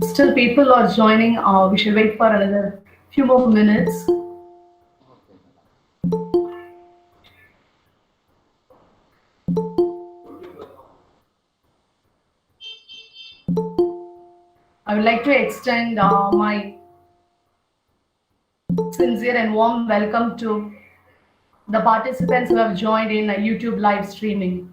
Still, people are joining. We should wait for another few more minutes. I would like to extend my sincere and warm welcome to the participants who have joined in YouTube live streaming.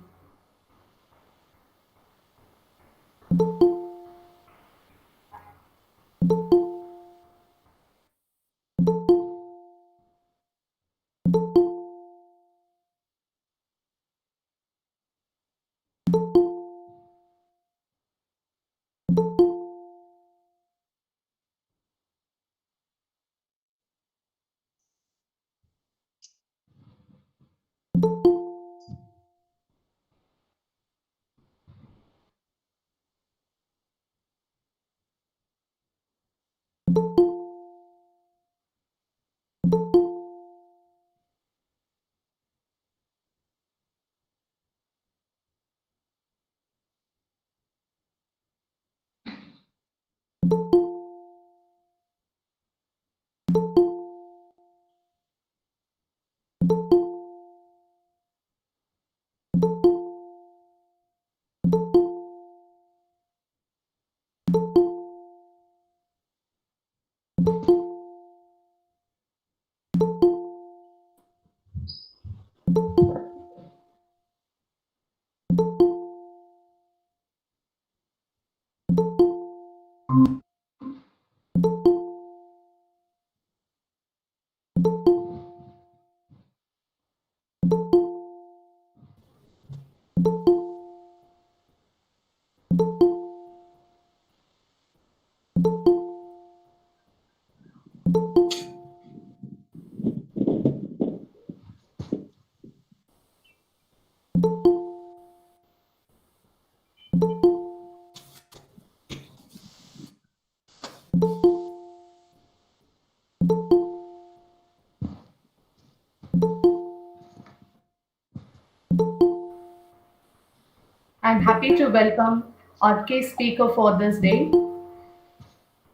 I'm happy to welcome our key speaker for this day.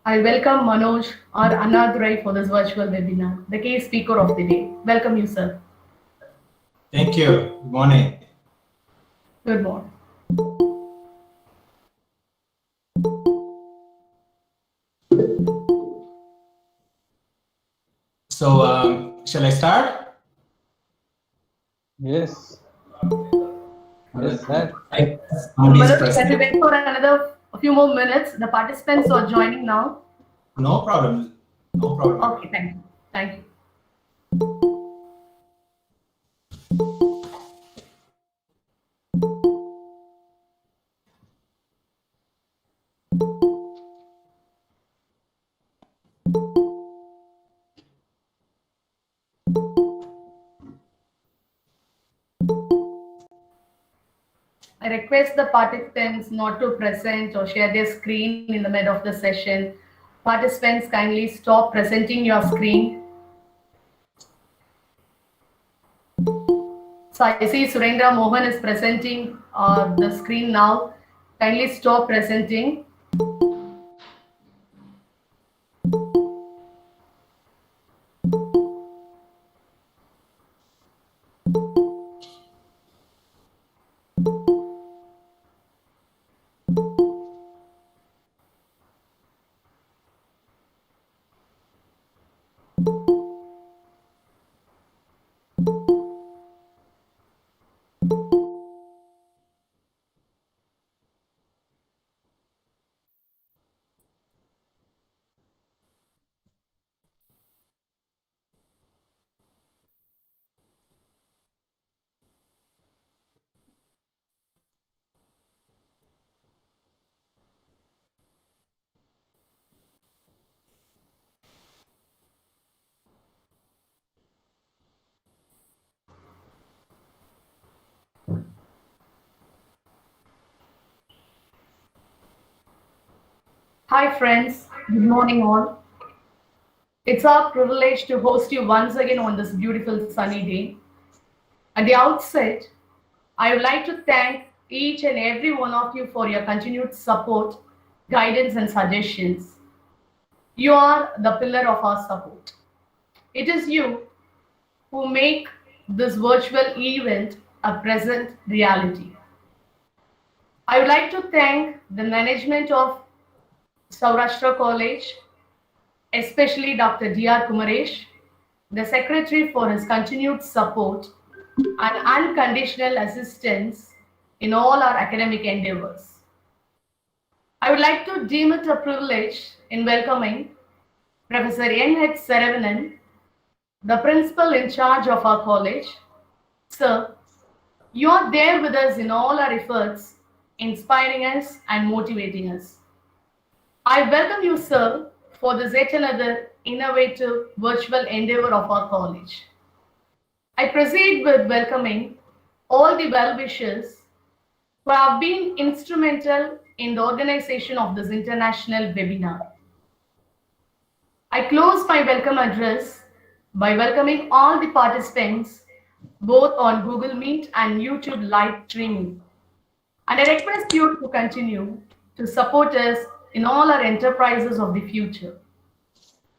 I welcome Manoj or Annadurai for this virtual webinar, the key speaker of the day. Welcome you, sir. Thank you. Good morning. Good morning. So, shall I start? Yes. Yes, sir. Somebody is Manoj, can we present. wait for another few more minutes? The participants are joining now. No problem. No problem. Okay, thank you. Thank you. I request the participants not to present or share their screen in the mid of the session. Participants, kindly stop presenting your screen. So I see Surendra Mohan is presenting the screen now. Kindly stop presenting. Hi friends, good morning all. It's our privilege to host you once again on this beautiful sunny day. At the outset, I would like to thank each and every one of you for your continued support guidance, and suggestions. You are the pillar of our support. It is you who make this virtual event a present reality. I would like to thank the management of Sourashtra College, especially Dr. D.R. Kumaresh, the Secretary, for his continued support and unconditional assistance in all our academic endeavors. I would like to deem it a privilege in welcoming Professor N. H. Saravanan, the principal in charge of our college. Sir, you are there with us in all our efforts, inspiring us and motivating us. I welcome you, sir, for this yet another innovative virtual endeavor of our college. I proceed with welcoming all the well-wishers who have been instrumental in the organization of this international webinar. I close my welcome address by welcoming all the participants both on Google Meet and YouTube live streaming. And I request you to continue to support us in all our enterprises of the future.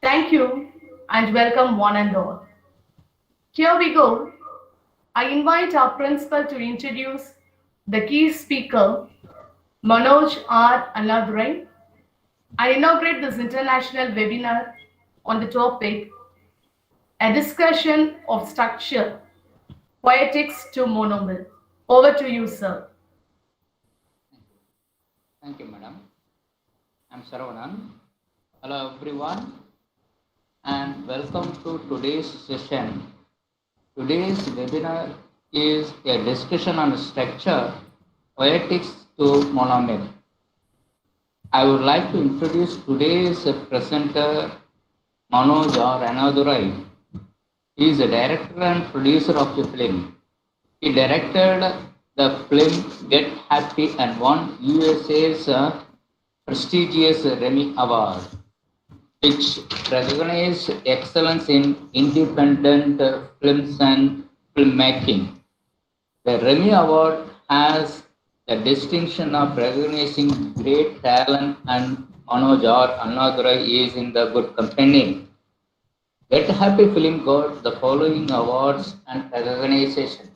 Thank you and welcome one and all. Here we go. I invite our principal to introduce the key speaker, Manoj R. Annadurai, and inaugurate this international webinar on the topic, a discussion of structure, poetics to monomyth. Over to you, sir. Thank you, madam. I'm Saravanan. Hello, everyone, and welcome to today's session. Today's webinar is a discussion on structure, poetics to monomyth. I would like to introduce today's presenter, Manoj or Annadurai. He is a director and producer of the film. He directed the film Get Happy and won USA's prestigious Remmy Award, which recognizes excellence in independent films and filmmaking. The Remmy Award has the distinction of recognizing great talent, and Manoj or Annadurai is in the good company. Get Happy film got the following awards and recognition.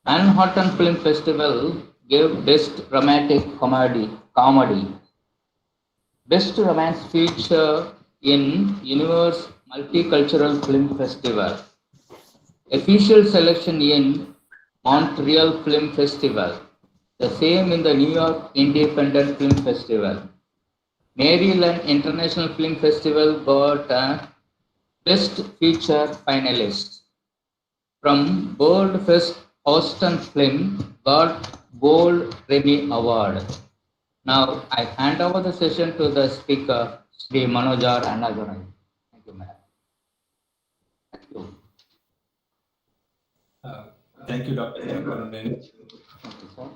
Manhattan Film Festival gave Best Romantic Comedy, Best Romance Feature in Universe Multicultural Film Festival, Official Selection in Montreal Film Festival, the same in the New York Independent Film Festival. Maryland International Film Festival got a Best Feature finalist. From Bold Fest, Austin Film got Gold Remmy Award. Now I hand over the session to the speaker, Sri Manoj R. Annadurai. Thank you, madam. Thank you. Thank you, Dr. Saravanan. Thank you, sir.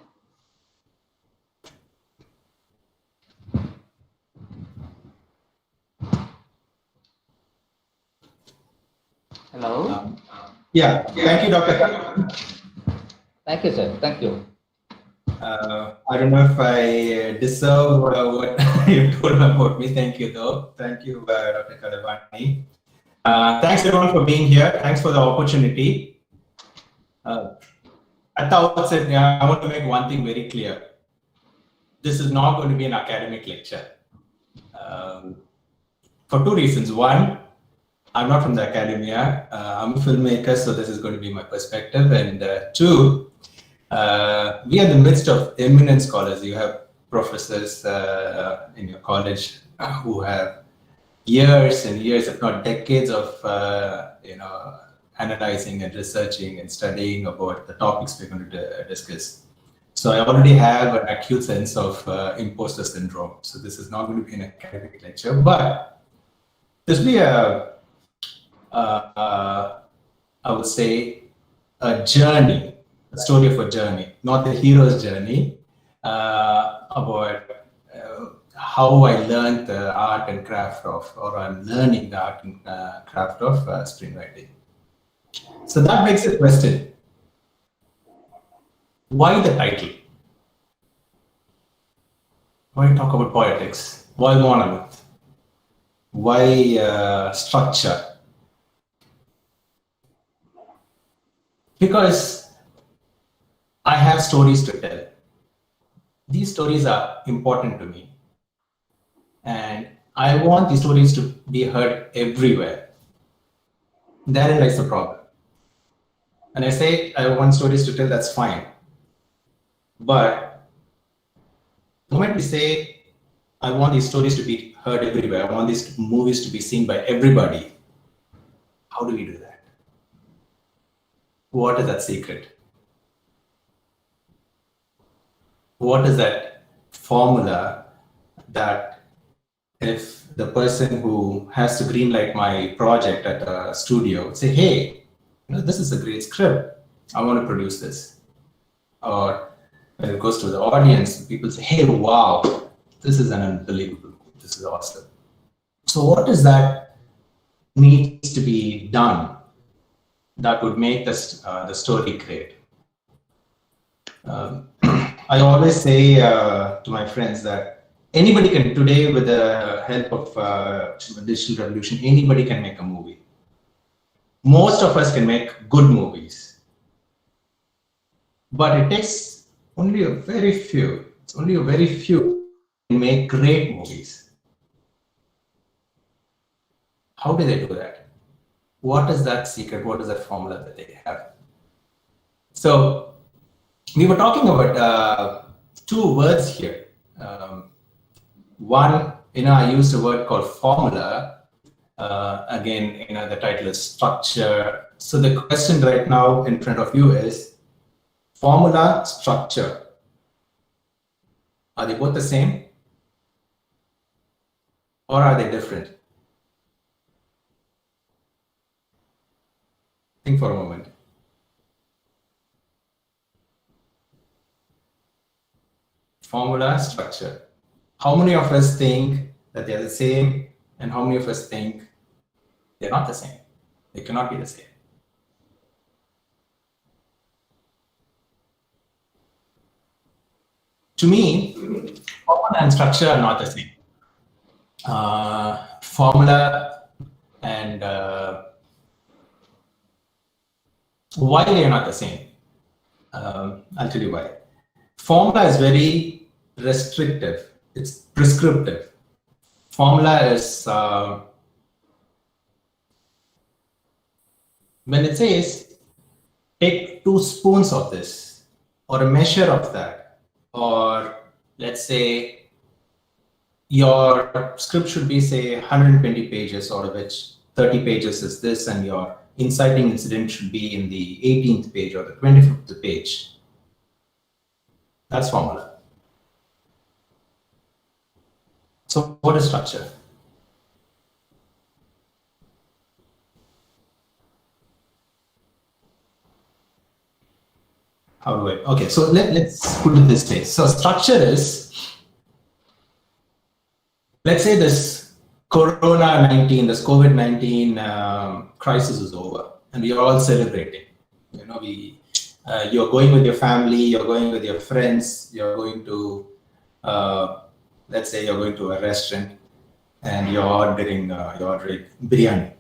Hello. Yeah, thank you, Dr. Saravanan. Thank you, sir. Thank you. I don't know if I deserve what you told about me. Thank you, though. Thank you, Dr. Kalavani. Thanks, everyone, for being here. Thanks for the opportunity. At the outset, I want to make one thing very clear. This is not going to be an academic lecture. For two reasons. One, I'm not from the academia. I'm a filmmaker, so this is going to be my perspective. And two, we are in the midst of eminent scholars. You have professors in your college who have years and years, if not decades, of analyzing and researching and studying about the topics we're going to discuss. So I already have an acute sense of imposter syndrome. So this is not going to be an academic lecture, but this will be I would say, a journey, a story of a journey, not the hero's journey, about how I learned the art and craft of, or I'm learning the art and craft of screenwriting. So that makes a question. Why the title? Why talk about poetics? Why Monomyth? Why structure? Because I have stories to tell. These stories are important to me. And I want these stories to be heard everywhere. Therein lies the problem. And I say I want stories to tell, that's fine. But the moment we say I want these stories to be heard everywhere, I want these movies to be seen by everybody, how do we do that? What is that secret? What is that formula that if the person who has to greenlight my project at a studio say, hey, this is a great script, I want to produce this. Or when it goes to the audience, people say, hey, wow, this is an unbelievable, this is awesome. So what is that needs to be done that would make this, the story great? I always say to my friends that anybody can today, with the help of digital revolution, anybody can make a movie. Most of us can make good movies, but it takes only a very few. It's only a very few can make great movies. How do they do that? What is that secret? What is that formula that they have? So we were talking about two words here. One, I used a word called formula. Again, the title is structure. So the question right now in front of you is formula, structure. Are they both the same? Or are they different? Think for a moment. Formula, structure. How many of us think that they're the same, and how many of us think they're not the same? They cannot be the same. To me, formula and structure are not the same. Formula and why they are not the same? I'll tell you why. Formula is very restrictive. It's prescriptive. Formula is when it says take 2 spoons of this or a measure of that, or let's say your script should be say 120 pages, out of which 30 pages is this, and your inciting incident should be in the 18th page or the 25th page. That's formula. So what is structure? How do I? Okay, so let's put it this way. So structure is, let's say this Corona-19, this COVID-19 crisis is over, and we are all celebrating. You're going with your family, you're going with your friends, you're going to, let's say you're going to a restaurant, and you're ordering biryani.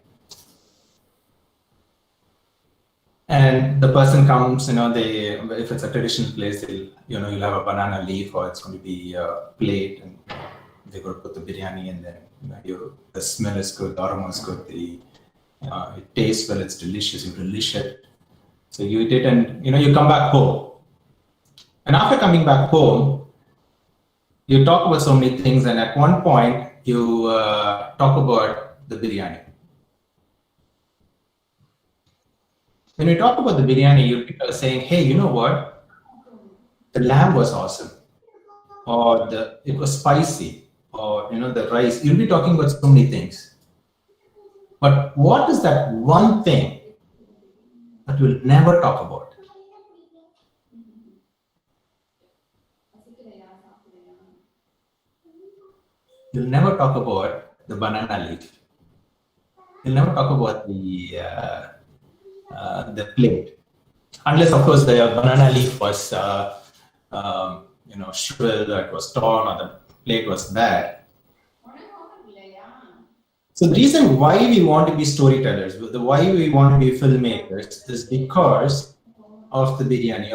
And the person comes, if it's a traditional place, you'll have a banana leaf, or it's going to be a plate, and they're going to put the biryani in there. The smell is good, the aroma is good, it tastes well, it's delicious, you relish it. So you eat it, and you come back home. And after coming back home, you talk about so many things, and at one point you talk about the biryani. When you talk about the biryani, you are saying, hey, you know what? The lamb was awesome, or it was spicy, or the rice. You'll be talking about so many things. But what is that one thing that we'll never talk about? You'll never talk about the banana leaf. You'll never talk about the plate, unless of course the banana leaf was shriveled, or it was torn, or the plate was bad. So the reason why we want to be storytellers, the why we want to be filmmakers, is because of the biryani.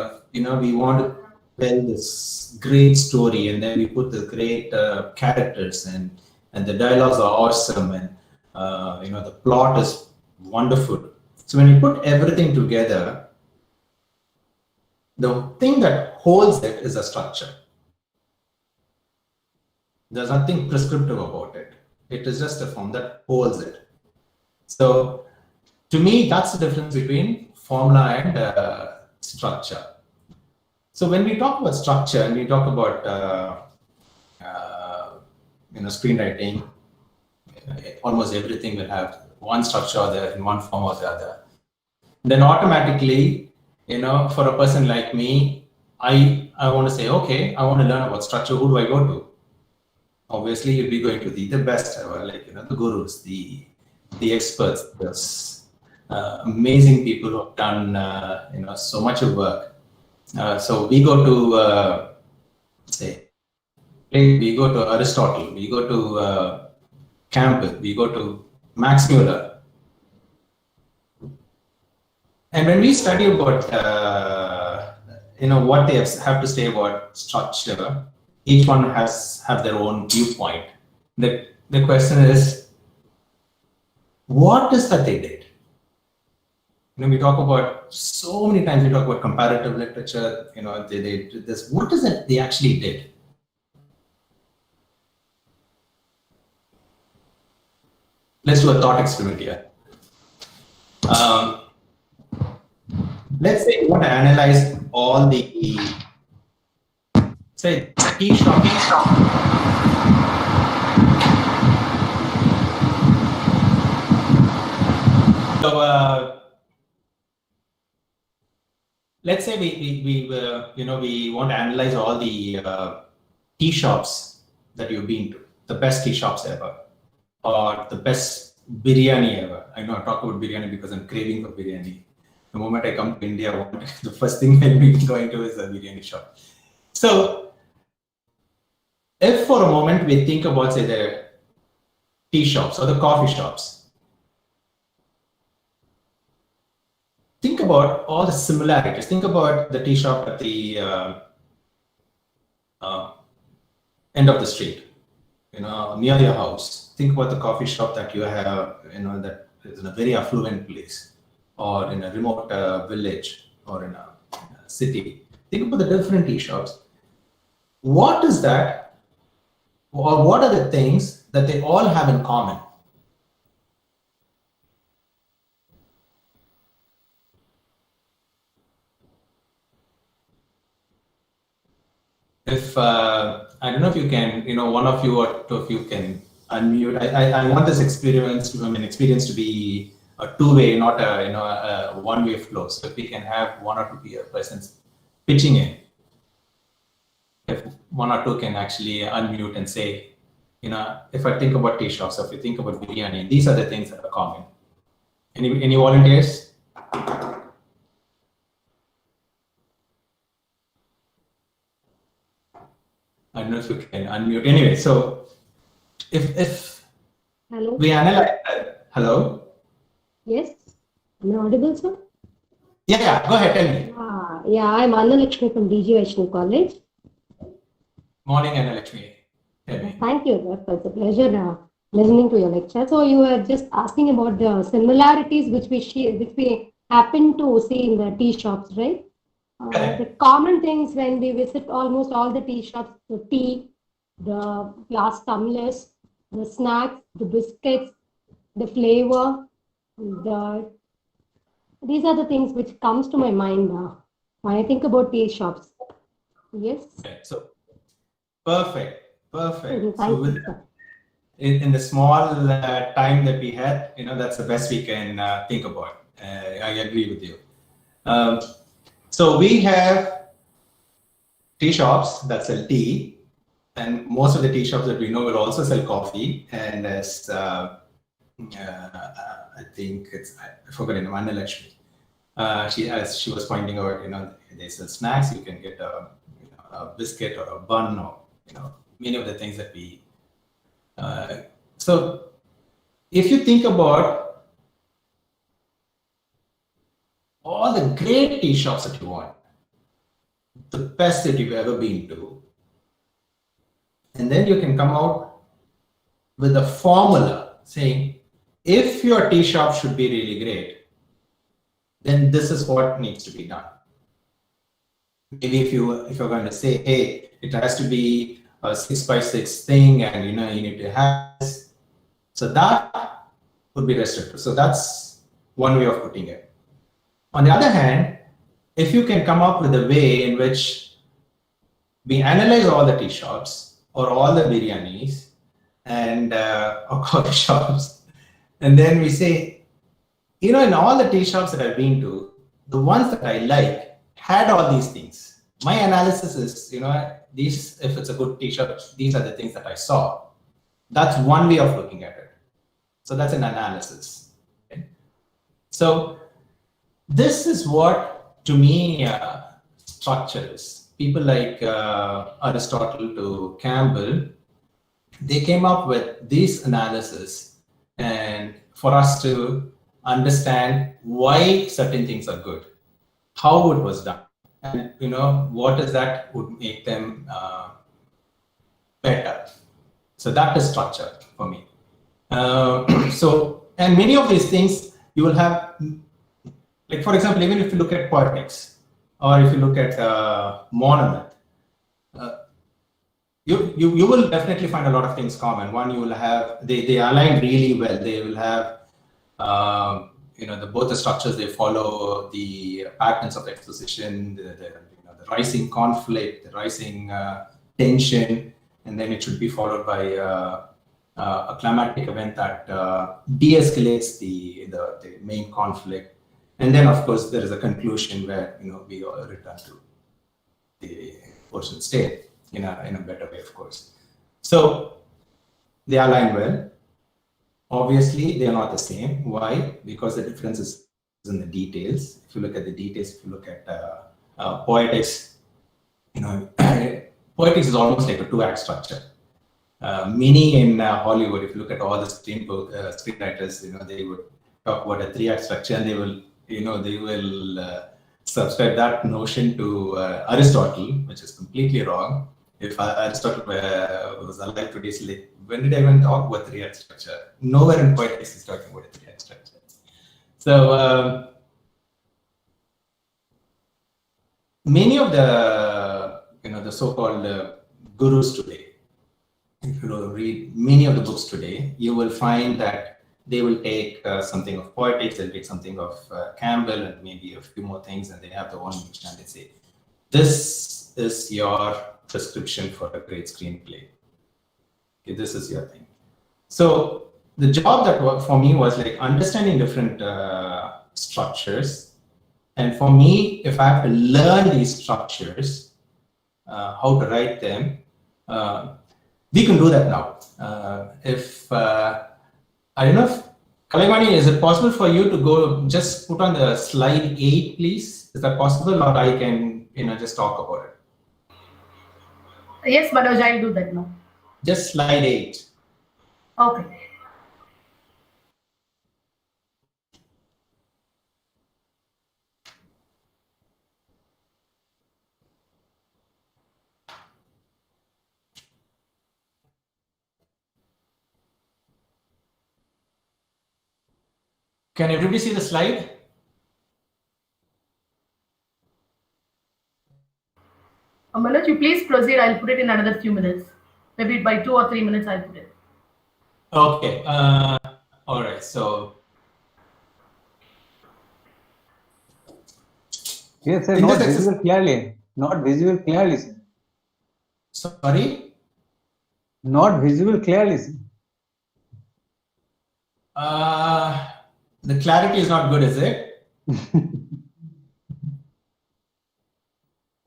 We want to tell this great story, and then we put the great characters, and the dialogues are awesome, and the plot is wonderful. So when you put everything together, the thing that holds it is a structure. There's nothing prescriptive about it. It is just a form that holds it. So to me, that's the difference between formula and structure. So when we talk about structure and we talk about screenwriting, almost everything will have one structure or the other in one form or the other. Then automatically, for a person like me, I want to say, okay, I want to learn about structure. Who do I go to? Obviously, you'll be going to the best ever, the gurus, the experts, those amazing people who have done so much of work. So we go to we go to Aristotle, we go to Campbell, we go to Max Muller. And when we study about what they have to say about structure, each one have their own viewpoint. The question is, what is that they did? We talk about so many times. We talk about comparative literature. They did this. What is it they actually did? Let's do a thought experiment here. Let's say you want to analyze all the tea shop. So let's say we want to analyze all the tea shops that you've been to, the best tea shops ever, or the best biryani ever. I talk about biryani because I'm craving for biryani. The moment I come to India, the first thing I'll be going to is a biryani shop. So if for a moment we think about, say, the tea shops or the coffee shops, think about all the similarities. Think about the tea shop at the end of the street, near your house. Think about the coffee shop that you have, that is in a very affluent place, or in a remote village, or in a city. Think about the different tea shops. What is that, or what are the things that they all have in common? If I don't know if you can, one of you or two of you can unmute. I want this experience to be a two-way, not a one-way flow. So if we can have one or two persons pitching in, if one or two can actually unmute and say, if I think about tea shops, if you think about biryani, these are the things that are common. Any volunteers? I don't know if you can unmute. Anyway, so if Hello. we analyze that, hello? Yes. Am I audible, sir? Yeah, go ahead, tell me. Yeah, I'm Annalakshmi from DG Vaishnav College. Morning, Annalakshmi. Tell me. Thank you. It was a pleasure listening to your lecture. So you were just asking about the similarities which we happen to see in the tea shops, right? The common things when we visit almost all the tea shops, the tea, the glass tumblers, the snacks, the biscuits, the flavor, these are the things which comes to my mind when I think about tea shops. Yes. Okay, so perfect. Thank So you, sir. in the small time that we had, that's the best we can think about. I agree with you. So we have tea shops that sell tea, and most of the tea shops that we know will also sell coffee. And as I think I forgot her name, Annalakshmi. As she was pointing out, they sell snacks. You can get a biscuit or a bun or many of the things that we. So, if you think about all the great tea shops that you want, the best that you've ever been to, and then you can come out with a formula saying, if your tea shop should be really great, then this is what needs to be done. Maybe if you're going to say, hey, it has to be a 6x6 thing, and you need to have this, so that would be restrictive. So that's one way of putting it. On the other hand, if you can come up with a way in which we analyze all the tea shops or all the biryanis and or coffee shops, and then we say, in all the tea shops that I've been to, the ones that I like had all these things. My analysis is, these, if it's a good tea shop, these are the things that I saw. That's one way of looking at it. So that's an analysis. Okay? So this is what, to me, structure is. People like Aristotle to Campbell, they came up with these analysis, and for us to understand why certain things are good, how it was done, and what is that would make them better. So that is structure for me. And many of these things you will have, like for example, even if you look at Poetics, or if you look at Monomyth, you will definitely find a lot of things common. One, you will have, they align really well. They will have, both the structures, they follow the patterns of exposition, the rising conflict, the rising tension, and then it should be followed by a climatic event that de-escalates the main conflict. And then, of course, there is a conclusion where we all return to the original state in a better way, of course. So they align well. Obviously, they are not the same. Why? Because the difference is in the details. If you look at the details, if you look at Poetics, Poetics is almost like a 2-act structure. Many in Hollywood, if you look at all the screenwriters, they would talk about a 3-act structure, and they will subscribe that notion to Aristotle, which is completely wrong. If Aristotle was alive today, like, when did I even talk about 3-act structure? Nowhere in Poetics is talking about a 3-act structure. So many of the so-called gurus today, if you read many of the books today, you will find that they will take something of Poetics, they'll take something of Campbell, and maybe a few more things, and they have the one mission, and they say, this is your prescription for a great screenplay. Okay, this is your thing. So the job that for me was like understanding different structures. And for me, if I have to learn these structures, how to write them, we can do that now. I don't know if, Kalaimani, is it possible for you to go just put on the slide 8, please? Is that possible, or I can just talk about it? Yes, Manoj, I'll do that now. Just slide 8. Okay. Can everybody see the slide? Manoj, you please proceed. I'll put it in another few minutes. Maybe by 2 or 3 minutes, I'll put it. Okay. All right. So. Yes, sir. Not visible clearly. Not visible clearly, sir. Sorry? Not visible clearly, sir. The clarity is not good, is it?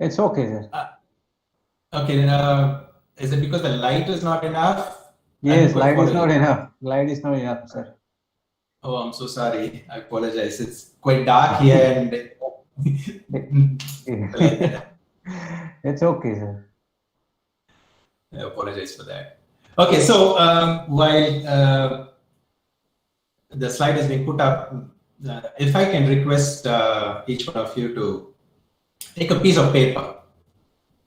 It's okay, sir. Okay. Is it because the light is not enough? Yes, light is not enough. Light is not enough, sir. Oh, I'm so sorry. I apologize. It's quite dark here, and It's okay, sir. I apologize for that. Okay, so while the slide is being put up, if I can request each one of you to take a piece of paper,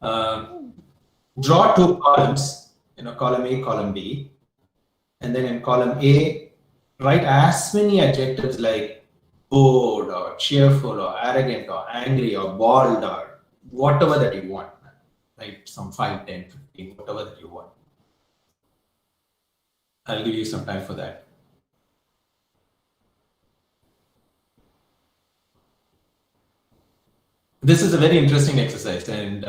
draw two columns, column A, column B, and then in column A, write as many adjectives like bored or cheerful or arrogant or angry or bald or whatever that you want, right? Some 5, 10, 15, whatever that you want. I'll give you some time for that. This is a very interesting exercise, and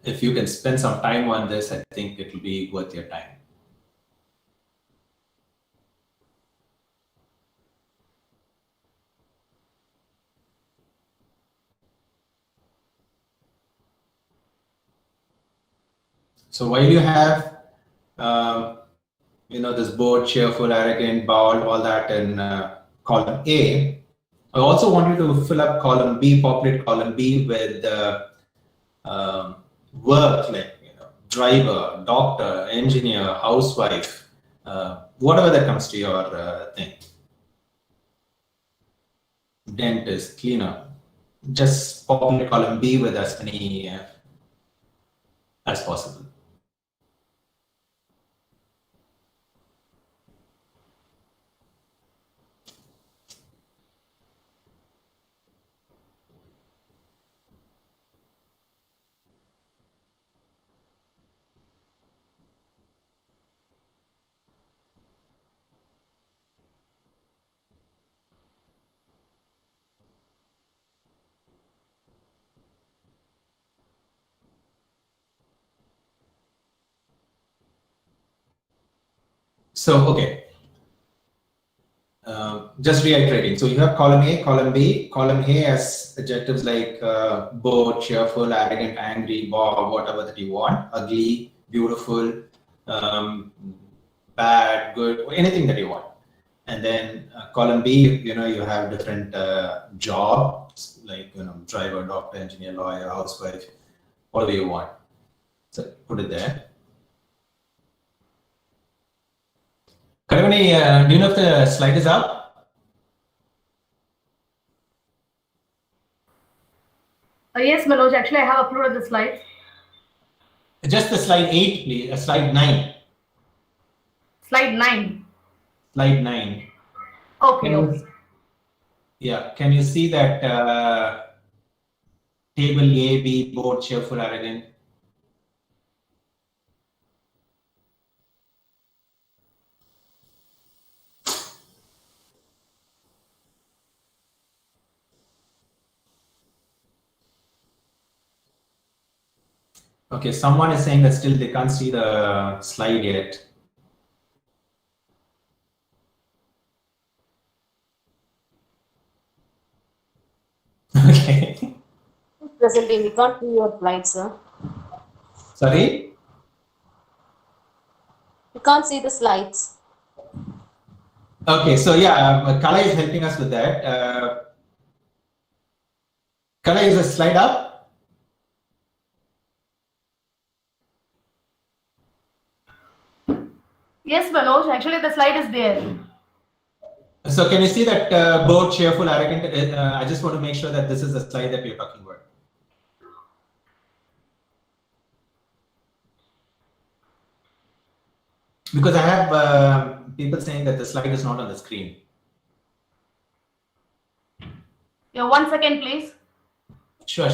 if you can spend some time on this, I think it will be worth your time. So while you have, this bored, cheerful, arrogant, bald, all that in column A, I also want you to fill up column B, populate column B with work like driver, doctor, engineer, housewife, whatever that comes to your thing. Dentist, cleaner. Just populate column B with as many as possible. So, okay. Just reiterating. So you have column A, column B. Column A has adjectives like bored, cheerful, arrogant, angry, bored, whatever that you want. Ugly, beautiful, bad, good, anything that you want. And then column B, you have different jobs like driver, doctor, engineer, lawyer, housewife, whatever you want. So put it there. Karavani, do you know if the slide is up? Yes, Manoj, actually I have uploaded the slides. Just the slide 8, please. Slide 9. Slide 9. Slide 9. Okay, okay. Yeah, can you see that table A, B, bored, cheerful, arrogant? Okay, someone is saying that still they can't see the slide yet. Okay. Presently, we can't see your slides, sir. Sorry? We can't see the slides. Okay, so yeah, Kala is helping us with that. Kala, is the slide up? Yes, Manoj, actually the slide is there. So can you see that bored, cheerful, arrogant? I just want to make sure that this is the slide that we're talking about. Because I have people saying that the slide is not on the screen. Yeah, 1 second, please. Sure.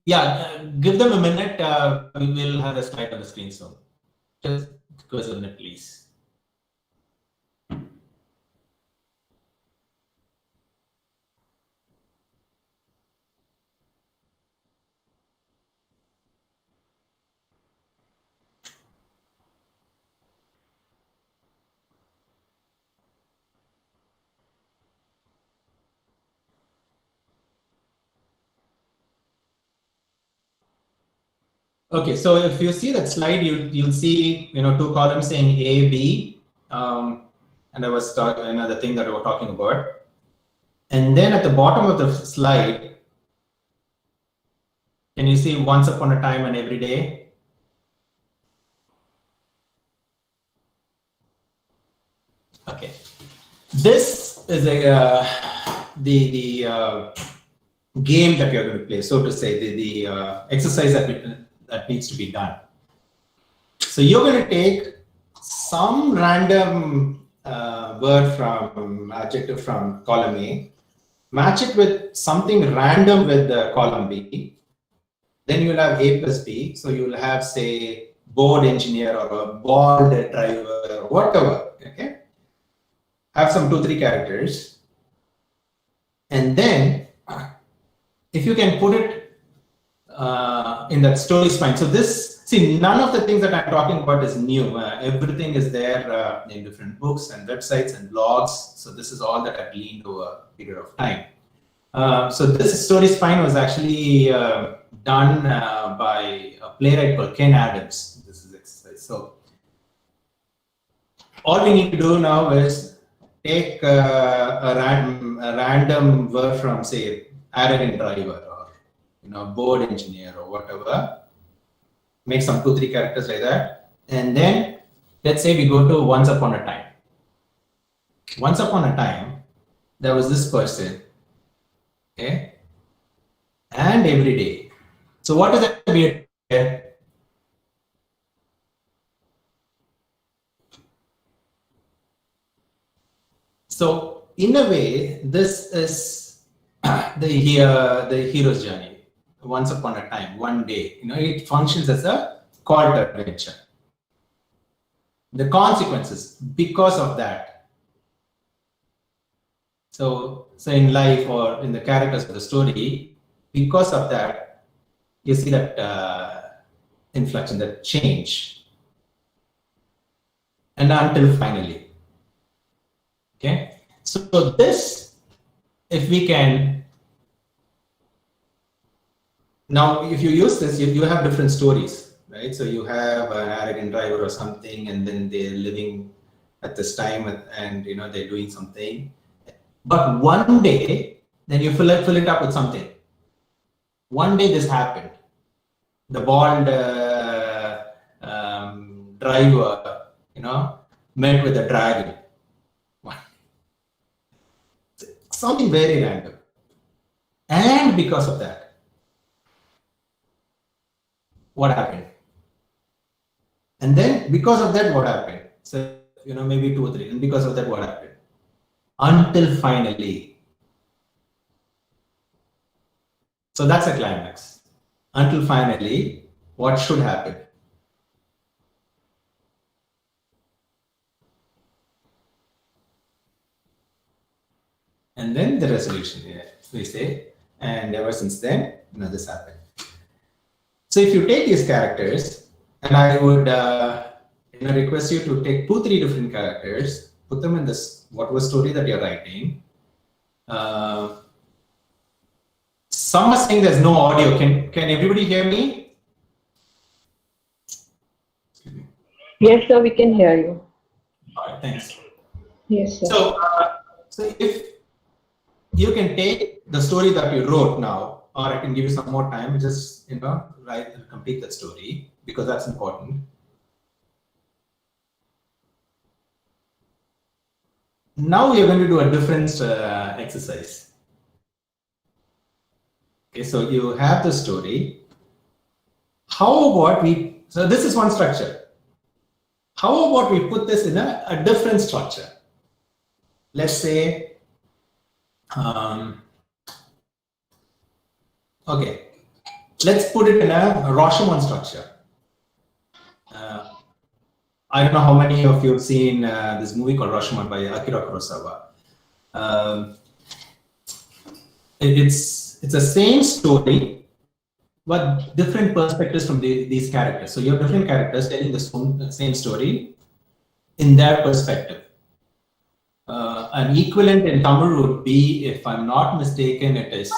Yeah, give them a minute. We will have the slide on the screen soon. Just give us a minute, please. Okay, so if you see that slide, you'll see two columns saying A, B, and I was the thing that we were talking about. And then at the bottom of the slide, can you see once upon a time and every day? Okay. This is the game that you're going to play, so to say, the exercise that needs to be done. So you're going to take some random word from adjective from column A, match it with something random with the column B. Then you'll have A plus B. So you'll have, say, board engineer or a bald driver or whatever. Okay. Have some 2-3 characters. And then if you can put it in that story spine. So this, see, none of the things that I'm talking about is new. Everything is there in different books and websites and blogs. So this is all that I've gleaned over a period of time. So this story spine was actually done by a playwright called Ken Adams. This is exercise. So all we need to do now is take a random word from, say, arrogant driver or board engineer or whatever. Make some 2-3 characters like that, and then let's say we go to once upon a time. Once upon a time, there was this person, okay, and every day. So what is that weird here? So in a way, this is the hero's journey. Once upon a time, one day, it functions as a call to adventure. The consequences because of that. So in life or in the characters of the story, because of that, you see that inflection, that change, and until finally. Okay, so this, if we can. Now, if you use this, you have different stories, right? So you have an arrogant driver or something, and then they're living at this time, and they're doing something. But one day, then you fill it up with something. One day this happened. The bald driver, met with a dragon. Something very random. And because of that, what happened? And then because of that, what happened? So, maybe 2 or 3. And because of that, what happened? Until finally. So that's a climax. Until finally, what should happen? And then the resolution, we say, and ever since then, this happened. So if you take these characters, and I would request you to take 2-3 different characters, put them in this whatever story that you're writing. Some are saying there's no audio. Can everybody hear me? Yes, sir, we can hear you. All right, thanks. Yes, sir. So if you can take the story that you wrote now, or I can give you some more time, just write and complete that story, because that's important. Now we are going to do a different exercise. Okay, so you have the story. How about so this is one structure. How about we put this in a different structure? Let's say, okay, let's put it in a Rashomon structure. I don't know how many of you have seen this movie called Rashomon by Akira Kurosawa. It's the same story, but different perspectives from these characters. So you have different characters telling the same story in their perspective. An equivalent in Tamil would be, if I'm not mistaken, it is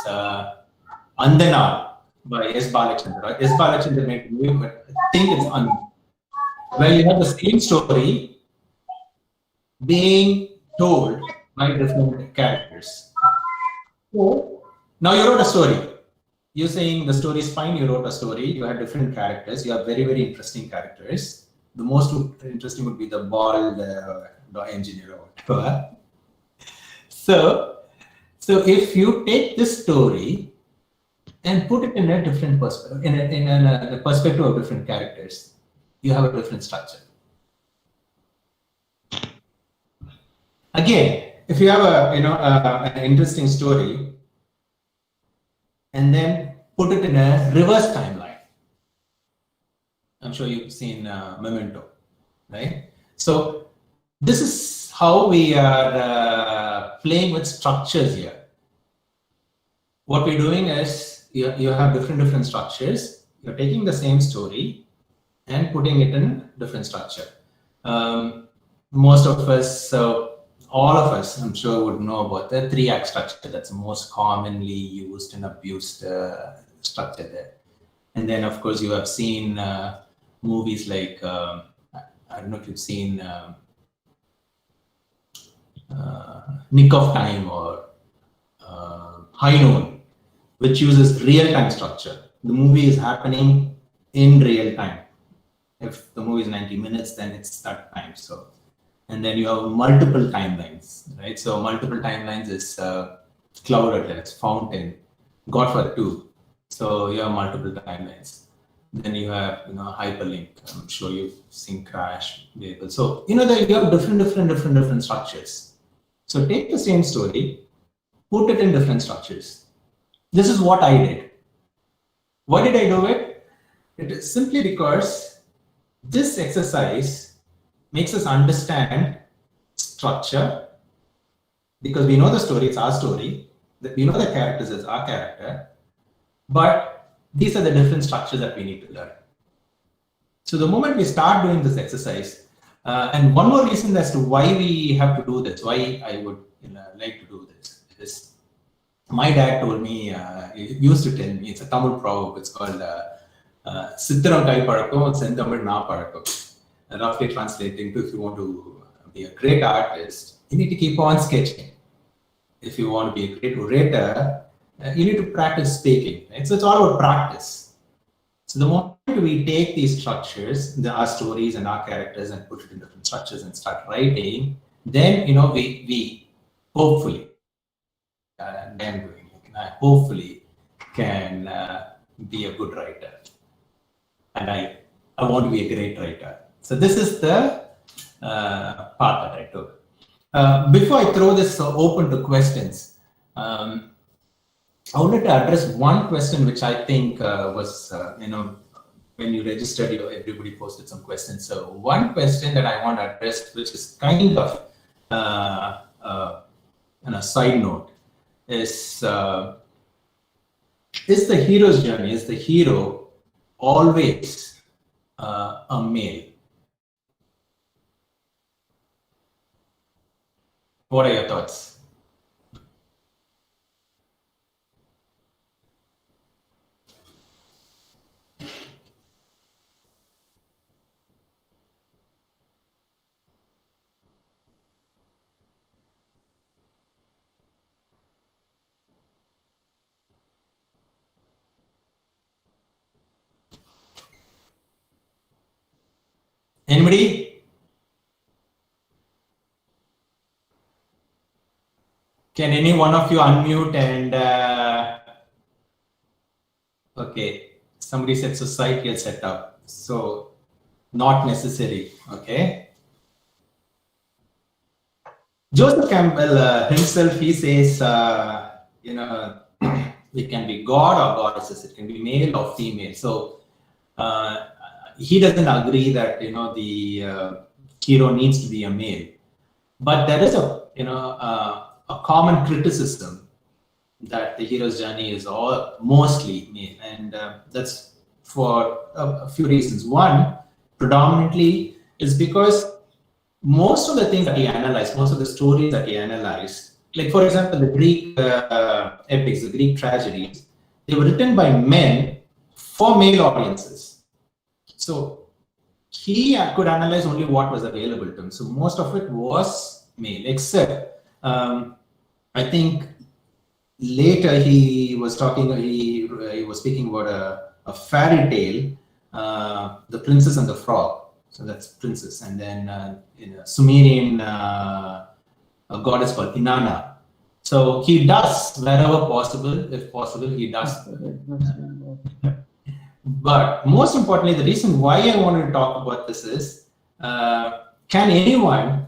Annadurai by S. Balachandra. S. Balachandra made a movie, but I think it's where you have the same story being told by different characters. So, Now you wrote a story. You're saying the story is fine. You wrote a story. You had different characters. You have very, very interesting characters. The most interesting would be the bald engineer or whatever. So if you take this story and put it in a different perspective, in a perspective of different characters, you have a different structure. Again, if you have an interesting story, and then put it in a reverse timeline. I'm sure you've seen Memento, right? So this is how we are playing with structures here. What we're doing is you have different structures. You're taking the same story and putting it in different structure. Most of us, all of us, I'm sure, would know about the 3-act structure. That's most commonly used and abused structure there. And then, of course, you have seen movies like, I don't know if you've seen Nick of Time or High Noon, which uses real-time structure. The movie is happening in real time. If the movie is 90 minutes, then it's that time. So, and then you have multiple timelines, right? So multiple timelines is Cloud Atlas, Fountain, Godfather 2. So you have multiple timelines. Then you have hyperlink. I'm sure you've seen Crash, Vehicle. So you have different structures. So take the same story, put it in different structures. This is what I did. Why did I do it? It is simply because this exercise makes us understand structure, because we know the story, it's our story. We know the characters as our character, but these are the different structures that we need to learn. So the moment we start doing this exercise, and one more reason as to why we have to do this, why I would like to do this, is my dad told me, he used to tell me, it's a Tamil proverb, it's called Sithiram Kai Pazhakam, Senthamil Na Pazhakam. Roughly translating to, if you want to be a great artist, you need to keep on sketching. If you want to be a great orator, you need to practice speaking. Right? So it's all about practice. So the moment we take these structures, our stories and our characters, and put it in different structures and start writing, then we hopefully, hopefully can be a good writer. And I want to be a great writer. So this is the part that I took. Before I throw this open to questions, I wanted to address one question which I think was, when you registered, everybody posted some questions. So one question that I want to address, which is kind of a side note, is the hero's journey, is the hero always a male? What are your thoughts? Anybody? Can any one of you unmute and okay, somebody said societal setup. So not necessary, okay? Joseph Campbell himself, he says, it can be god or goddesses, it can be male or female. So he doesn't agree that the hero needs to be a male, but there is a common criticism that the hero's journey is all mostly male, and that's for a few reasons. One, predominantly, is because most of the things that he analyzed, most of the stories that he analyzed, like for example, the Greek epics, the Greek tragedies, they were written by men for male audiences. So he could analyze only what was available to him. So most of it was male, except I think later he was talking. He was speaking about a fairy tale, the Princess and the Frog. So that's princess, and then in a Sumerian a goddess called Inanna. So he does wherever possible, if possible, he does. But most importantly, the reason why I wanted to talk about this is, can anyone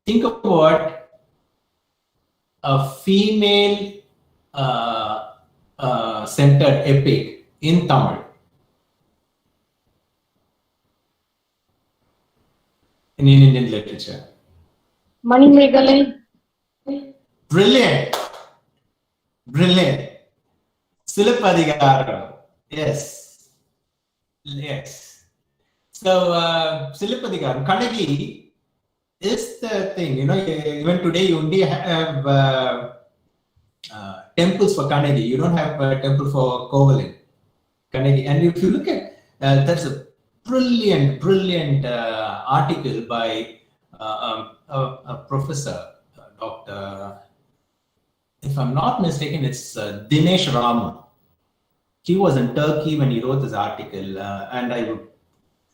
think about a female centered epic in Tamil? In Indian literature? Manimeghalai. Brilliant. Brilliant. Silappadigaram. Yes. Yes. So, Silappadigaram, Kannagi is the thing, you know, even today you only have temples for Kannagi. You don't have a temple for Kovalin. Kannagi. And if you look at, there's a brilliant article by a professor, Dr. If I'm not mistaken, it's Dinesh Ramu. He was in Turkey when he wrote this article, and I would,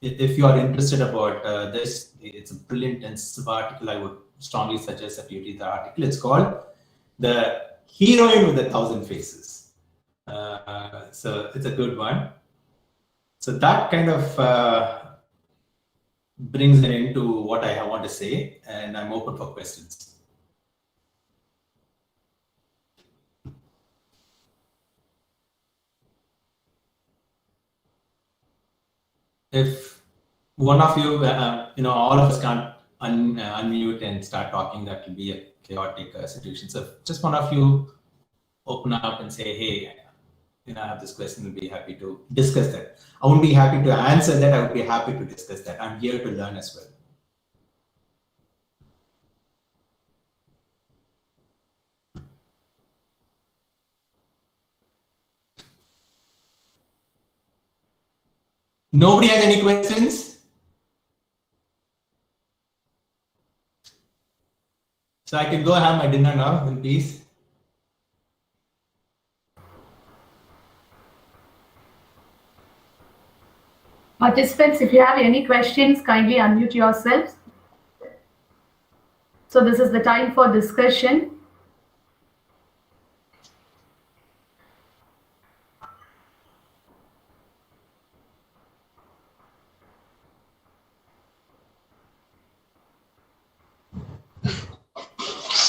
if you are interested about this, it's a brilliant and sensitive article. I would strongly suggest that you read the article. It's called "The Heroine with 1,000 Faces." So it's a good one. So that kind of brings it into what I want to say, and I'm open for questions. If one of you, you know, all of us can't unmute and start talking, that will be a chaotic situation. So if just one of you open up and say, hey, you know, I have this question, we'll be happy to discuss that. I won't be happy to answer that. I would be happy to discuss that. I'm here to learn as well. Nobody has any questions? So I can go have my dinner now in peace. Participants, if you have any questions, kindly unmute yourselves. So this is the time for discussion.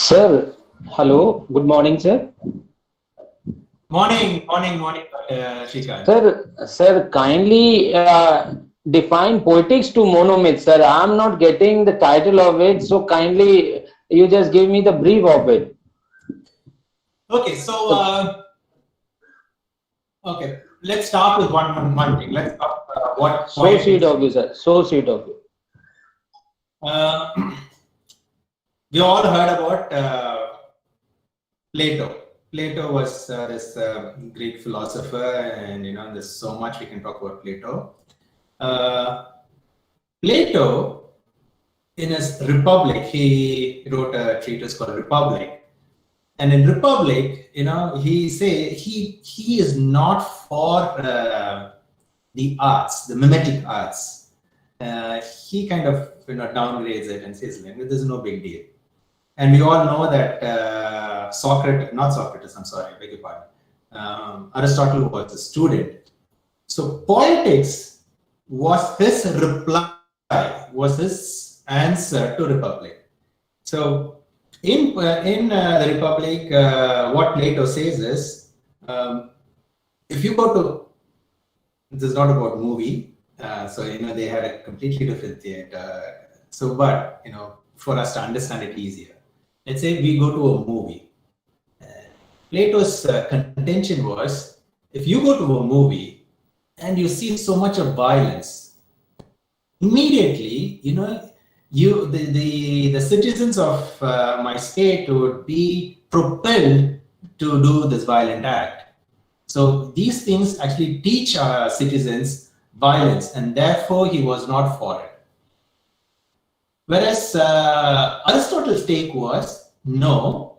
Sir, hello. Good morning, sir. Morning, Shrikant. Sir, kindly define poetics to monomyth, sir. I'm not getting the title of it, so kindly you just give me the brief of it. Okay, so okay, let's start with one thing. Let's start what. So sweet of you, sir. So sweet of you. We all heard about Plato. Plato was this Greek philosopher, and you know, there's so much we can talk about Plato. Plato, in his Republic, he wrote a treatise called Republic, and in Republic, you know, he is not for the arts, the mimetic arts. He kind of, you know, downgrades it and says, "This is no big deal." And we all know that Aristotle was a student. So Poetics was his reply, was his answer to Republic. So in the Republic, what Plato says is, if you go to, this is not about movie, so you know, they had a completely different theater. So, but you know, for us to understand it easier, let's say we go to a movie. Plato's contention was, if you go to a movie and you see so much of violence, immediately, you know, the citizens of my state would be propelled to do this violent act. So these things actually teach our citizens violence, and therefore he was not for it. Whereas Aristotle's take was, no,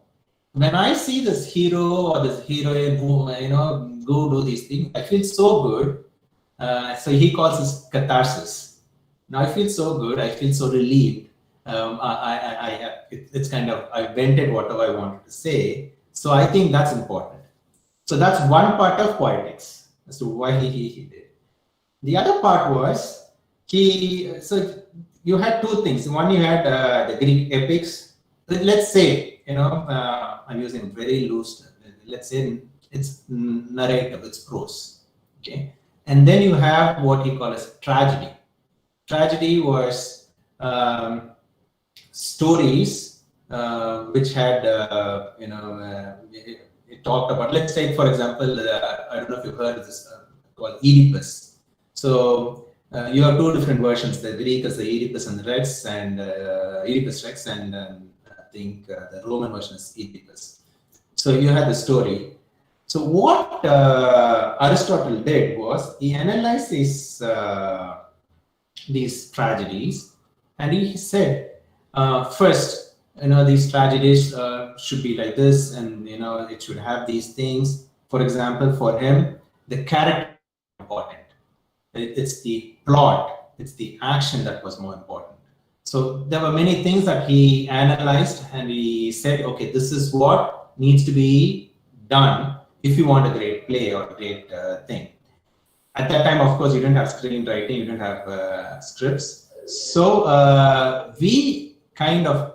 when I see this hero or this heroine who, go do these things, I feel so good. So he calls this catharsis. Now I feel so good. I feel so relieved. It's kind of, I vented whatever I wanted to say. So I think that's important. So that's one part of poetics as to why he did. The other part was so you had two things. One, you had the Greek epics. Let's say, I'm using very loose. Let's say it's narrative, it's prose. Okay. And then you have what he calls as tragedy. Tragedy was stories which had, it talked about, let's say, for example, I don't know if you've heard of this called Oedipus. So you have two different versions. The Greek is the Oedipus and Rex, and Oedipus Rex, and I think the Roman version is Oedipus. So you had the story. So what Aristotle did was he analyzed these tragedies, and he said, first, these tragedies should be like this, and it should have these things. For example, for him, the character is important. It's the plot, it's the action that was more important. So there were many things that he analyzed, and he said, okay, this is what needs to be done if you want a great play or a great thing. At that time, of course, you didn't have screenwriting, you didn't have scripts. So we kind of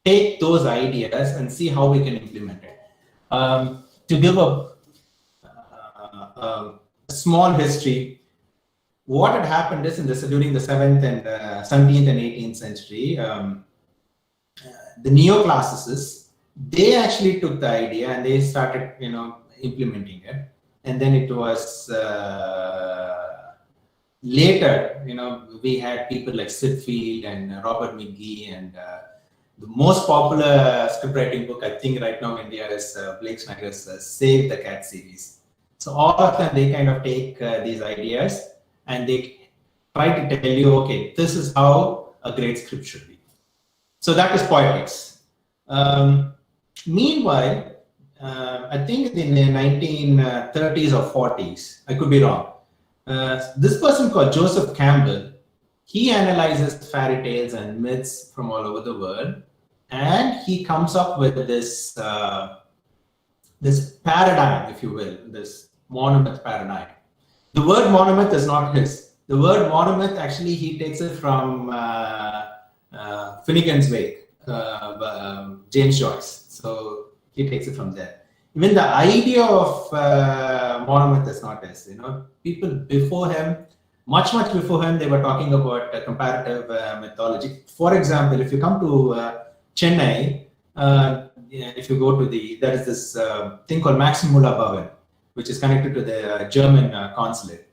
take those ideas and see how we can implement it. To give a small history, what had happened is during the 17th and 18th century, the neoclassicists, they actually took the idea and they started, implementing it. And then it was later, we had people like Sitfield and Robert McGee, and the most popular scriptwriting book, I think, right now in India is Blake Snyder's Save the Cat series. So all of them, they kind of take these ideas and they try to tell you, okay, this is how a great script should be. So that is poetics. Meanwhile, I think in the 1930s or 40s, I could be wrong, this person called Joseph Campbell, he analyzes fairy tales and myths from all over the world, and he comes up with this this paradigm, if you will, this monomyth paradigm. The word monomyth is not his. The word monomyth, actually, he takes it from Finnegan's Wake, James Joyce. So he takes it from there. Even the idea of monomyth is not his. People before him, much before him, they were talking about comparative mythology. For example, if you come to Chennai, if you go to there is this thing called Max Muller Bhavan, which is connected to the German consulate.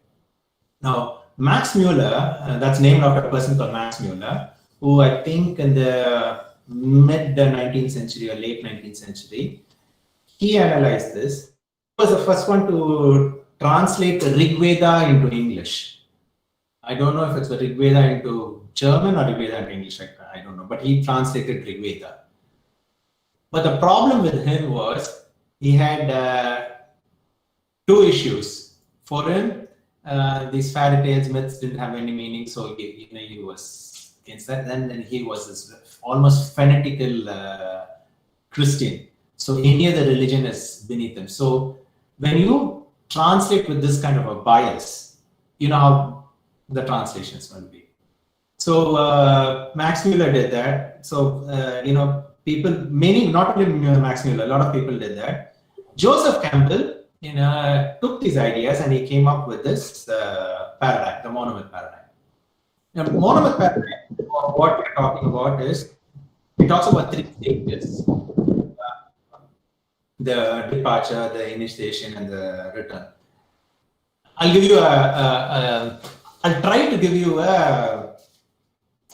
Now, Max Muller, that's named after a person called Max Muller, who I think in the mid 19th century or late 19th century, he analyzed this. He was the first one to translate the Rig Veda into English. I don't know if it's the Rig Veda into German or Rig Veda into English, I don't know, but he translated Rig Veda. But the problem with him was he had two issues. For him, these fairy tales, myths didn't have any meaning, so he was against that. And then he was this almost fanatical Christian. So any other religion is beneath him. So when you translate with this kind of a bias, you know how the translation is going to be. So Max Muller did that. So people, many, not only Max Muller, a lot of people did that. Joseph Campbell, took these ideas and he came up with this paradigm, the monomyth paradigm. Now, monomyth paradigm, what we're talking about is, it talks about three stages: the departure, the initiation, and the return. I'll give you I'll try to give you a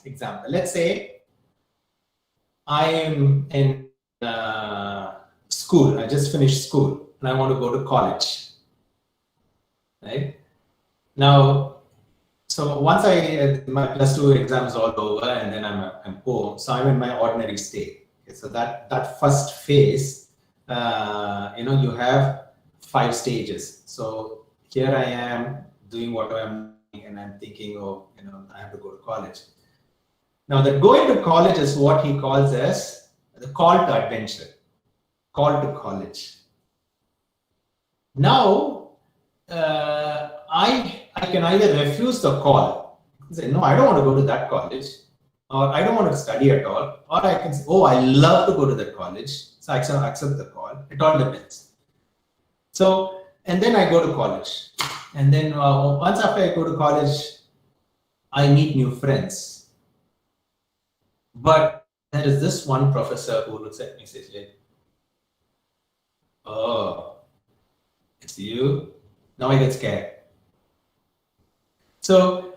example. Let's say I am in school. I just finished school and I want to go to college. Right now, so once my +2 exams all over and then I'm home, so I'm in my ordinary state. Okay, so that first phase, you have 5 stages. So here I am doing what I'm doing, and I'm thinking, oh, I have to go to college. Now, that going to college is what he calls as the call to adventure, call to college. Now, I can either refuse the call, say, no, I don't want to go to that college, or I don't want to study at all, or I can say, oh, I love to go to that college, so I accept the call. It all depends. So, and then I go to college. And then once after I go to college, I meet new friends. But there is this one professor who looks at me and says, oh, it's you. Now I get scared. So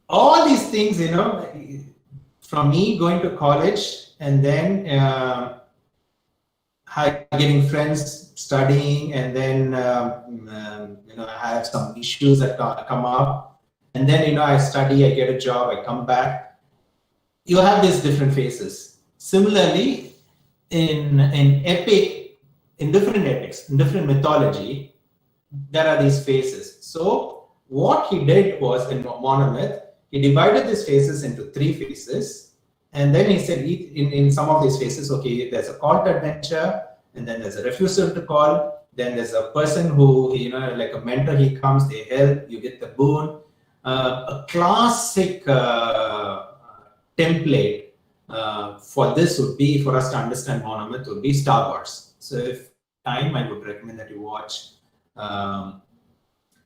all these things, from me going to college and then getting friends, studying, and then I have some issues that come up, and then I study, I get a job, I come back. You have these different phases. Similarly, in different epics, in different mythology, there are these phases. So what he did was, in Monomyth, he divided these phases into 3 phases, and then he said in some of these phases, okay, there's a call to adventure, and then there's a refusal to call, then there's a person who, like a mentor, he comes, they help, you get the boon. A classic template for this would be, for us to understand Monomyth, would be Star Wars. So if time, I would recommend that you watch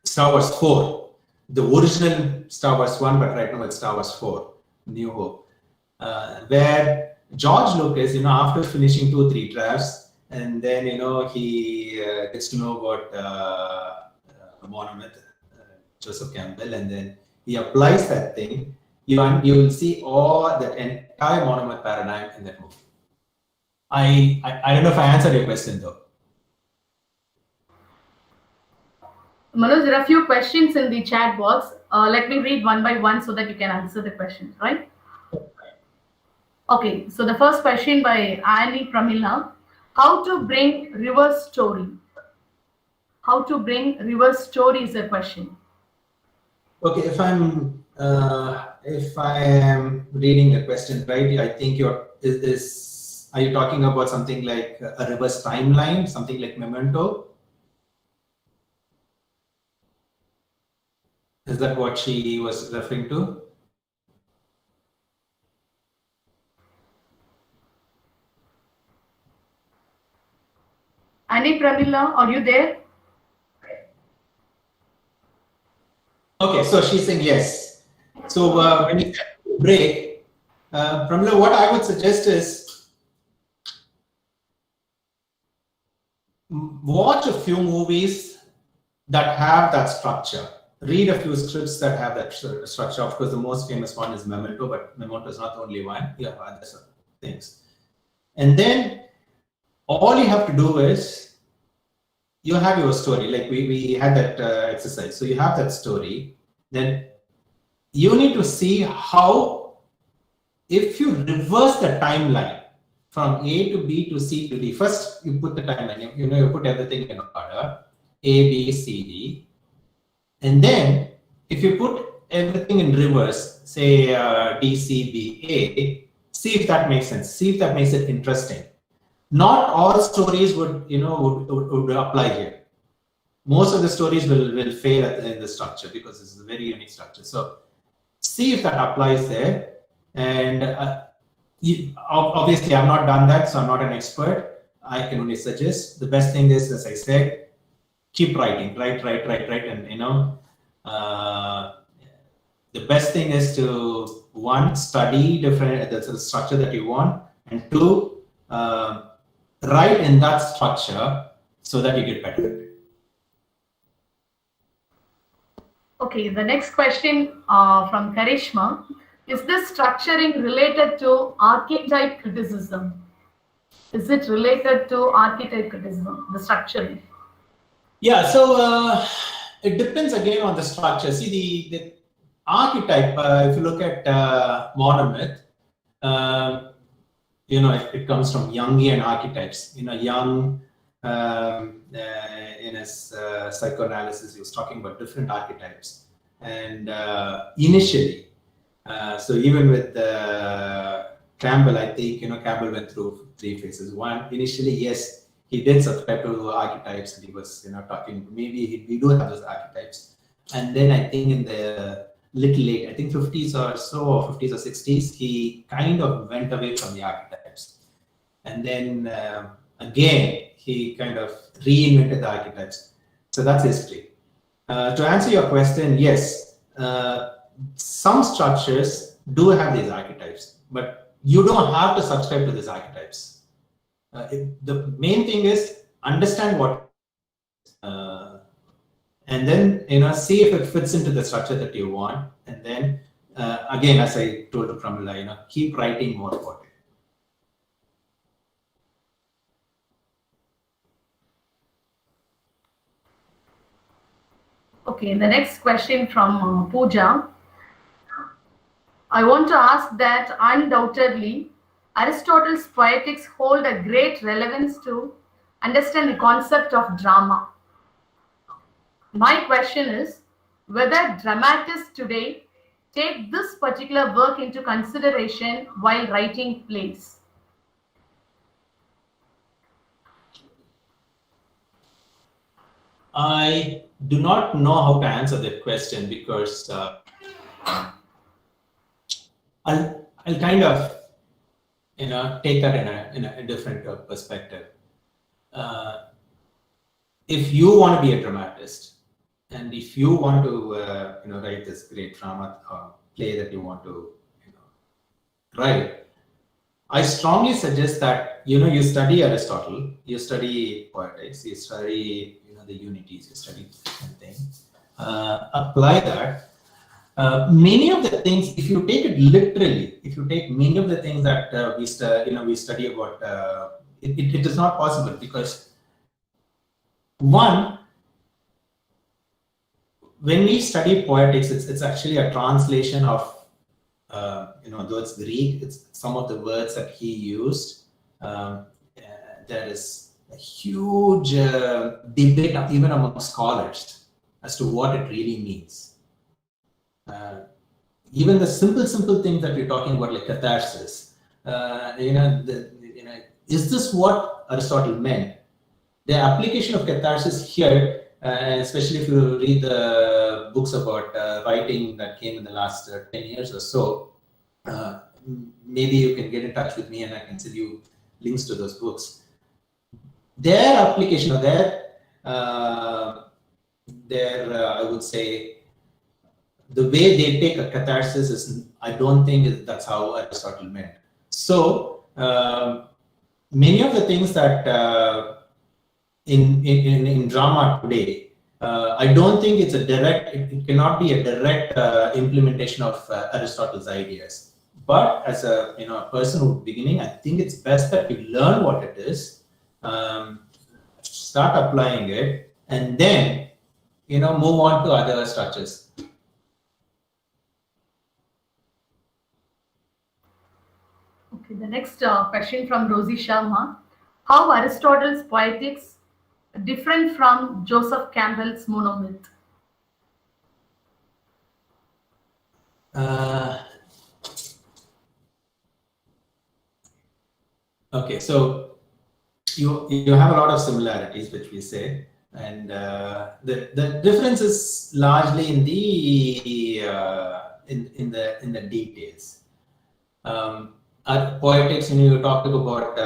Star Wars 4, the original Star Wars 1, but right now it's Star Wars 4, New Hope, where George Lucas, after finishing 2 or 3 drafts, and then he gets to know about Monomyth, Joseph Campbell, and then he applies that thing. You will see all that entire Monomyth paradigm in that movie. I don't know if I answered your question though. Manoj, there are a few questions in the chat box. Let me read one by one so that you can answer the questions, right? Okay, so the first question by Annie Pramila. How to bring reverse story? How to bring reverse story is a question. Okay, if I am reading the question right, I think are you talking about something like a reverse timeline, something like Memento? Is that what she was referring to? Annie Pramila, are you there? Okay, so she's saying yes. So when you break, Pramila, what I would suggest is watch a few movies that have that structure. Read a few scripts that have that structure. Of course, the most famous one is Memento, but Memento is not the only one. You have other things. And then all you have to do is you have your story. Like we had that exercise. So you have that story. Then you need to see how, if you reverse the timeline from A to B to C to D, first you put the timeline, you put everything in order, A, B, C, D. And then if you put everything in reverse, say D, C, B, A, see if that makes sense. See if that makes it interesting. Not all stories would apply here. Most of the stories will fail in the structure because this is a very unique structure. So see if that applies there. And obviously, I've not done that, so I'm not an expert. I can only suggest. The best thing is, as I said, keep writing, write, and the best thing is to, 1, study the structure that you want, and 2, write in that structure so that you get better at it. Okay, the next question from Karishma. Is this structuring related to archetype criticism? Is it related to archetype criticism, the structuring? Yeah, so it depends again on the structure. See, the archetype, if you look at Monomyth, it comes from Jungian archetypes. Jung in his psychoanalysis, he was talking about different archetypes. And initially, so even with Campbell, I think, Campbell went through 3 phases. One, initially, yes, he did subscribe to archetypes, and he was, talking, maybe we do have those archetypes. And then I think in the little late, I think 50s or so, or 50s or 60s, he kind of went away from the archetypes. And then again, he kind of reinvented the archetypes. So that's history. To answer your question, yes, some structures do have these archetypes, but you don't have to subscribe to these archetypes. The main thing is understand what, and then see if it fits into the structure that you want. And then again, as I told Pramila, keep writing more about it. Okay, the next question from Pooja. I want to ask that undoubtedly Aristotle's Poetics hold a great relevance to understand the concept of drama. My question is whether dramatists today take this particular work into consideration while writing plays. I do not know how to answer that question because I'll kind of take that in a different perspective. If you want to be a dramatist, and if you want to write this great drama play that you want to write, I strongly suggest that you study Aristotle, you study Poetics, you study the unities, you study different things, apply that. Many of the things, if you take it literally, if you take many of the things that we study about, it is not possible because one, when we study Poetics, it's actually a translation of though it's Greek, it's some of the words that he used. There is a huge debate even among scholars as to what it really means. Even the simple things that we're talking about, like catharsis, is this what Aristotle meant? The application of catharsis here, especially if you read the books about writing that came in the last 10 years or so, maybe you can get in touch with me and I can send you links to those books. Their application of I would say, the way they take a catharsis is, I don't think that's how Aristotle meant. So many of the things that in drama today, I don't think it's a direct, it cannot be a direct implementation of Aristotle's ideas. But as a person who's beginning, I think it's best that you learn what it is, start applying it, and then move on to other structures. Okay, the next question from Rosie Sharma. How Aristotle's Poetics different from Joseph Campbell's Monomyth? Okay, so you have a lot of similarities, which we say, and the difference is largely in the details. Poetics, you talked about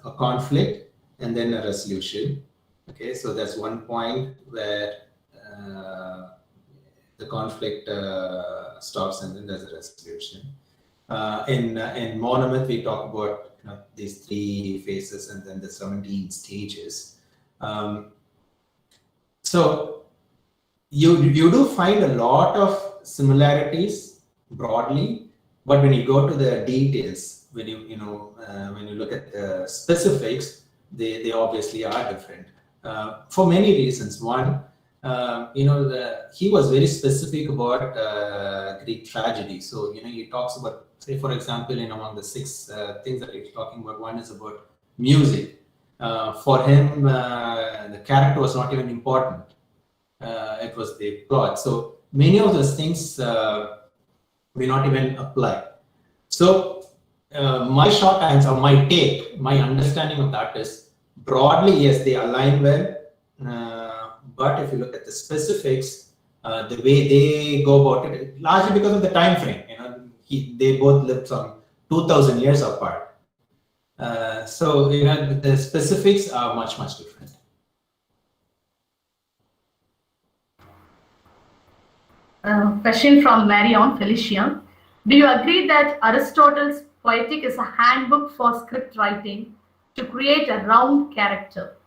a conflict and then a resolution. Okay, so that's one point where the conflict stops and then there's a resolution. In Monomyth, we talk about these 3 phases and then the 17 stages. So you do find a lot of similarities broadly, but when you go to the details, when you look at the specifics, they obviously are different for many reasons. One, he was very specific about Greek tragedy. So he talks about, say for example, among the 6 things that he's talking about, one is about music. For him, the character was not even important. It was the plot. So many of those things may not even apply. So my short answer, my take, my understanding of that is broadly, yes, they align well. But if you look at the specifics, the way they go about it, largely because of the time frame, they both lived some 2,000 years apart. So the specifics are much different. Question from Marion Felicia. Do you agree that Aristotle's Poetic is a handbook for script writing to create a round character?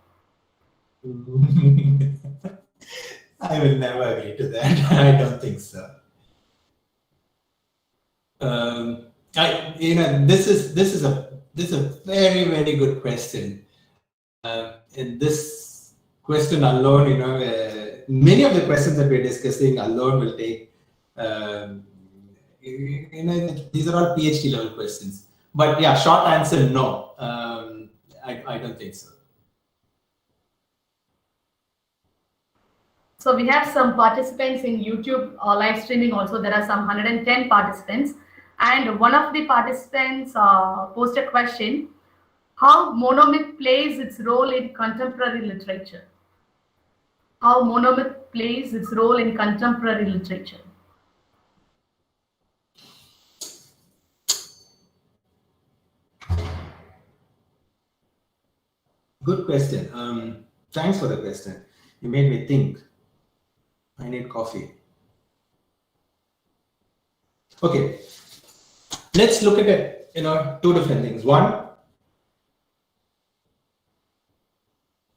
I will never agree to that. I don't think so. This is a very good question. And this question alone, many of the questions that we're discussing alone will take. These are all PhD level questions. But yeah, short answer, no. I don't think so. So we have some participants in YouTube live streaming also. There are some 110 participants. And one of the participants posted a question, how monomyth plays its role in contemporary literature. How monomyth plays its role in contemporary literature. Good question. Thanks for the question. You made me think. I need coffee. Okay. Let's look at it, two different things. One,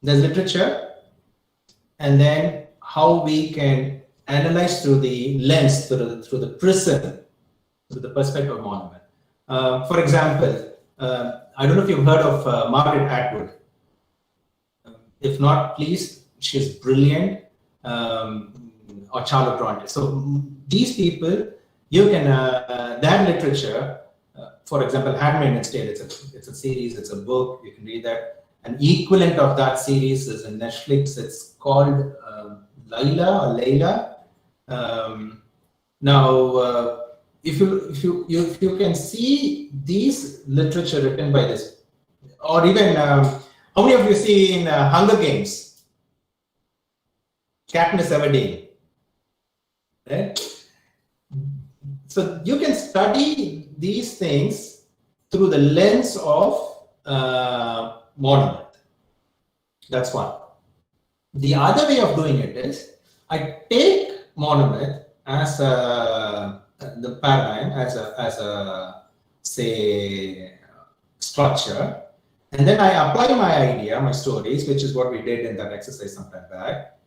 there's literature, and then how we can analyze through the lens, through the prism, through the perspective of Monomyth. For example, I don't know if you've heard of Margaret Atwood. If not, please, she's brilliant. Or Charlotte Bronte. So these people, you can their literature, for example, Handmaid's Tale. It's a series, it's a book. You can read that. An equivalent of that series is in Netflix. It's called Layla. Now, if you can see these literature written by this, or even how many of you see in Hunger Games, Katniss Everdeen? Right? So you can study these things through the lens of Monomyth. That's one. The other way of doing it is I take Monomyth as the paradigm, as a say structure, and then I apply my idea, my stories, which is what we did in that exercise some time back,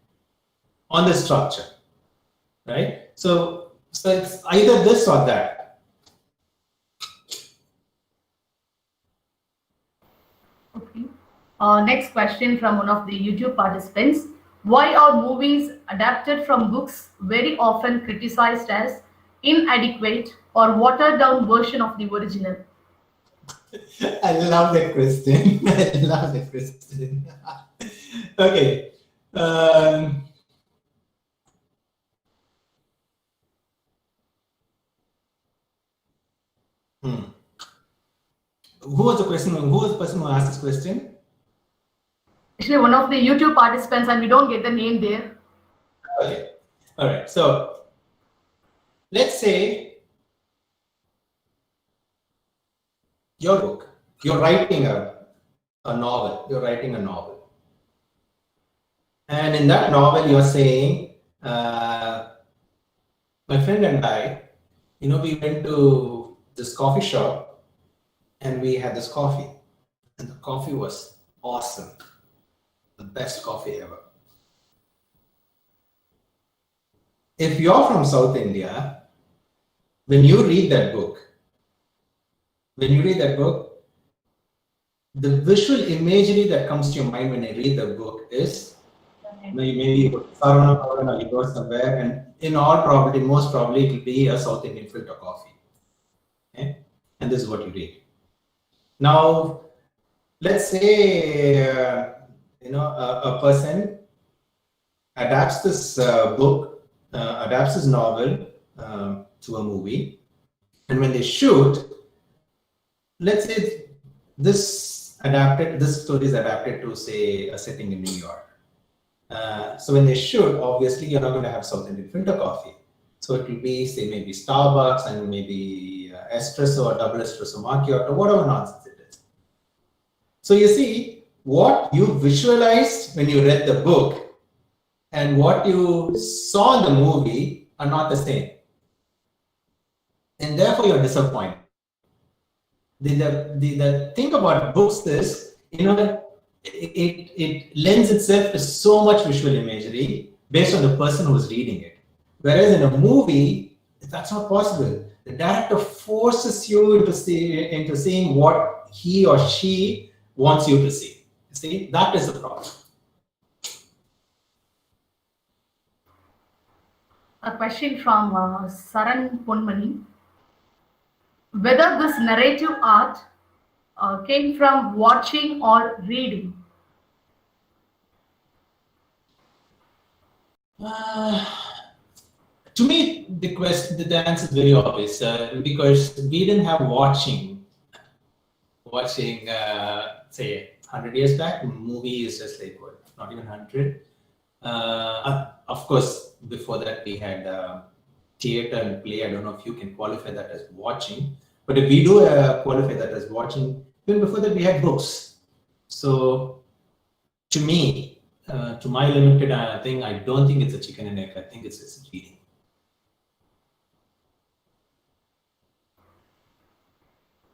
on the structure. Right? So it's either this or that. Okay. Next question from one of the YouTube participants. Why are movies adapted from books very often criticized as inadequate or watered down version of the original? I love that question. I love that question. Okay. Who was the person? Who was the person who asked this question? Actually, one of the YouTube participants, and we don't get the name there. Okay. All right. So let's say your book. You're writing a novel. You're writing a novel, and in that novel, you're saying, "My friend and I, we went to this coffee shop." And we had this coffee, and the coffee was awesome. The best coffee ever. If you're from South India, when you read that book, the visual imagery that comes to your mind when you read the book is maybe you go to Saravana or you go somewhere, and in all probability, most probably, it will be a South Indian filter coffee. Okay? And this is what you read. Now, let's say a person adapts this book, adapts this novel to a movie, and when they shoot, let's say this story is adapted to, say, a setting in New York. So when they shoot, obviously you're not going to have South Indian filter coffee. So it will be, say, maybe Starbucks and maybe espresso or double espresso macchiato, whatever nonsense it is. So you see, what you visualized when you read the book and what you saw in the movie are not the same. And therefore you're disappointed. The thing about books is, it lends itself to so much visual imagery based on the person who's reading it. Whereas in a movie, that's not possible. The director forces you into seeing what he or she wants you to see. You see, that is the problem. A question from Saran Ponmani. Whether this narrative art came from watching or reading? To me, the answer is very obvious because we didn't have watching, say 100 years back. Movie is just like what, not even 100. Of course, before that we had theater and play. I don't know if you can qualify that as watching, but if we do qualify that as watching, even before that we had books. So to me, to my limited thing, I don't think it's a chicken and egg. I think it's reading.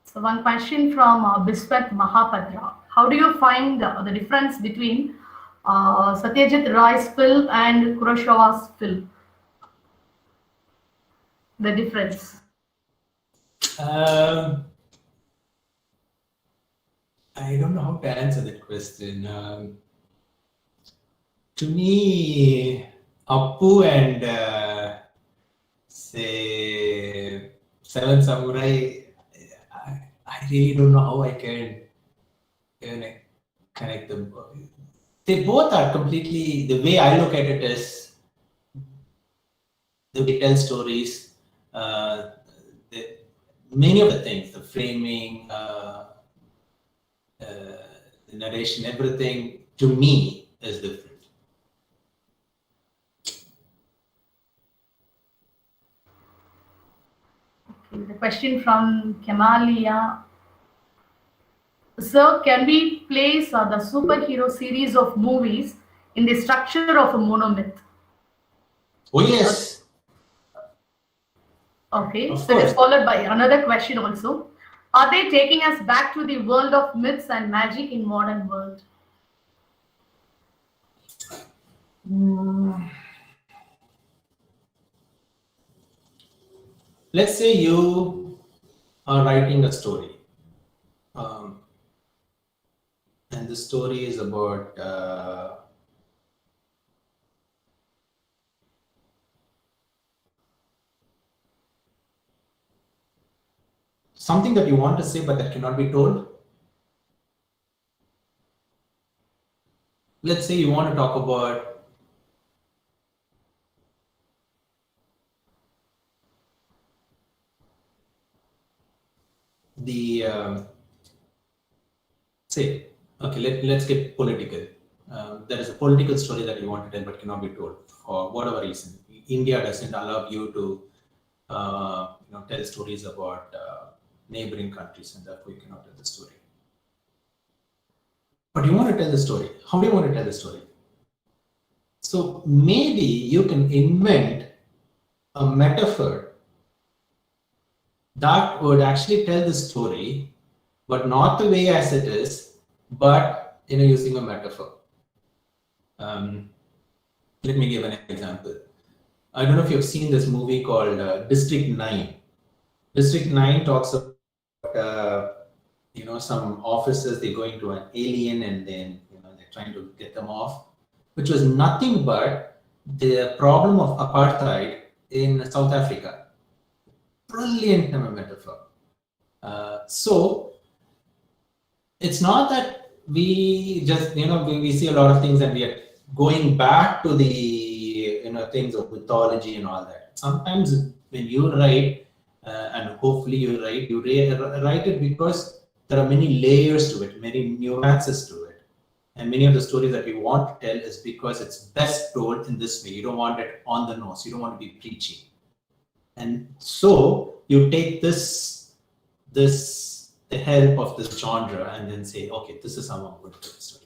So one question from Biswat Mahapatra. How do you find the difference between Satyajit Ray's film and Kurosawa's film? The difference. I don't know how to answer that question. To me, Appu and say Seven Samurai, I really don't know how I can connect them. They both are completely, the way I look at it is, the way they tell stories, many of the things, the framing, the narration, everything to me is different. Okay, the question from Kemalia. Sir, can we place the superhero series of movies in the structure of a monomyth? Oh yes. Okay, Of so it is course. followed by another question also. Are they taking us back to the world of myths and magic in modern world? Let's say you are writing a story, and the story is about something that you want to say but that cannot be told. Let's say you want to talk about the let's get political. There is a political story that you want to tell but cannot be told for whatever reason. India doesn't allow you to tell stories about neighboring countries, and therefore you cannot tell the story. But you want to tell the story. How do you want to tell the story? So maybe you can invent a metaphor that would actually tell the story, but not the way as it is, but using a metaphor. Let me give an example. I don't know if you've seen this movie called District 9. District 9 talks about some officers, they go into an alien and then they're trying to get them off, which was nothing but the problem of apartheid in South Africa. Brilliant metaphor. So it's not that we just, we see a lot of things and we are going back to the, things of mythology and all that. Sometimes when you write, and hopefully you write, write it because there are many layers to it, many nuances to it. And many of the stories that we want to tell is because it's best told in this way. You don't want it on the nose. You don't want to be preachy. And so you take the help of this genre and then say, okay, this is how I'm going to tell the story.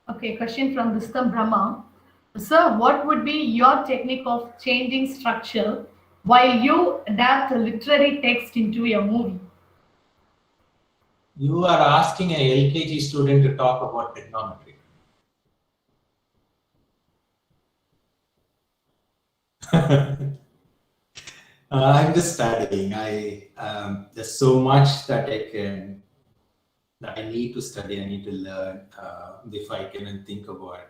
Okay, question from Vistam Brahma. Sir, what would be your technique of changing structure while you adapt a literary text into a movie? You are asking an LKG student to talk about trigonometry. I'm just studying. There's so much that I need to study. I need to learn before I can even think about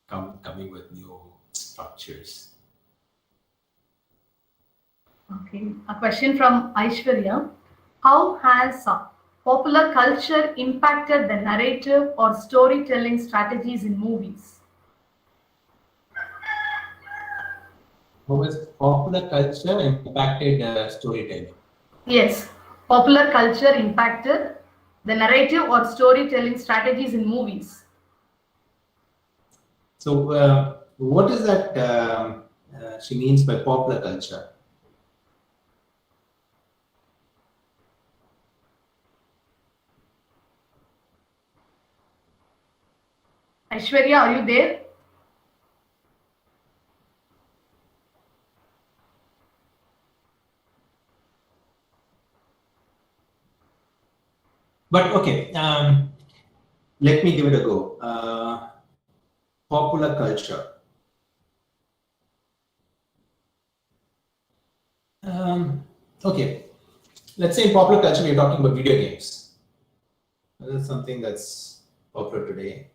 coming with new structures. Okay, a question from Aishwarya. How has popular culture impacted the narrative or storytelling strategies in movies? How has popular culture impacted storytelling? Yes, popular culture impacted the narrative or storytelling strategies in movies. So, what is that she means by popular culture? Aishwarya, are you there? But okay, let me give it a go. Popular culture. Okay, let's say in popular culture, we're talking about video games. That's something that's popular today.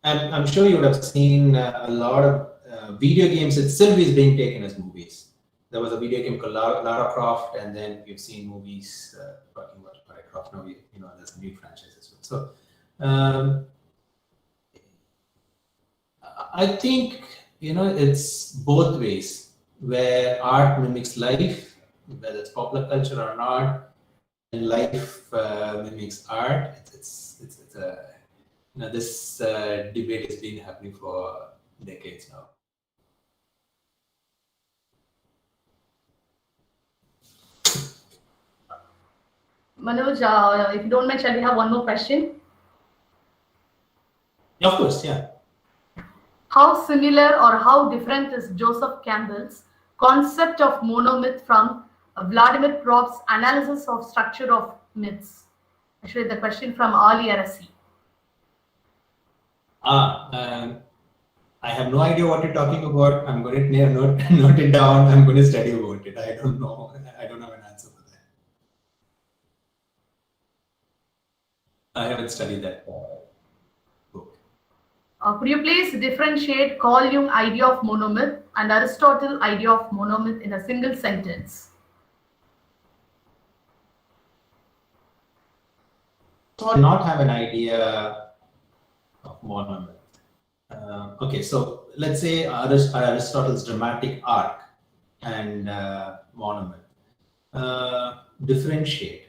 And I'm sure you would have seen a lot of video games itself is being taken as movies. There was a video game called Lara Croft, and then we've seen movies talking about Lara Croft. Now, there's a new franchise as well. So, I think, it's both ways, where art mimics life, whether it's popular culture or not, and life mimics art. It's this debate has been happening for decades now. Manoj, if you don't mind, shall we have one more question? Of course, yeah. How similar or how different is Joseph Campbell's concept of monomyth from Vladimir Prop's analysis of structure of myths? Actually, the question from Ali Arasi. I have no idea what you're talking about. I'm going to note it down. I'm going to study about it. I don't know. I don't have an answer for that. I haven't studied that book. Could you please differentiate Carl Jung idea of monomyth and Aristotle idea of monomyth in a single sentence? So I do not have an idea of monomyth. Okay, so let's say Aristotle's dramatic arc and monomyth. Differentiate.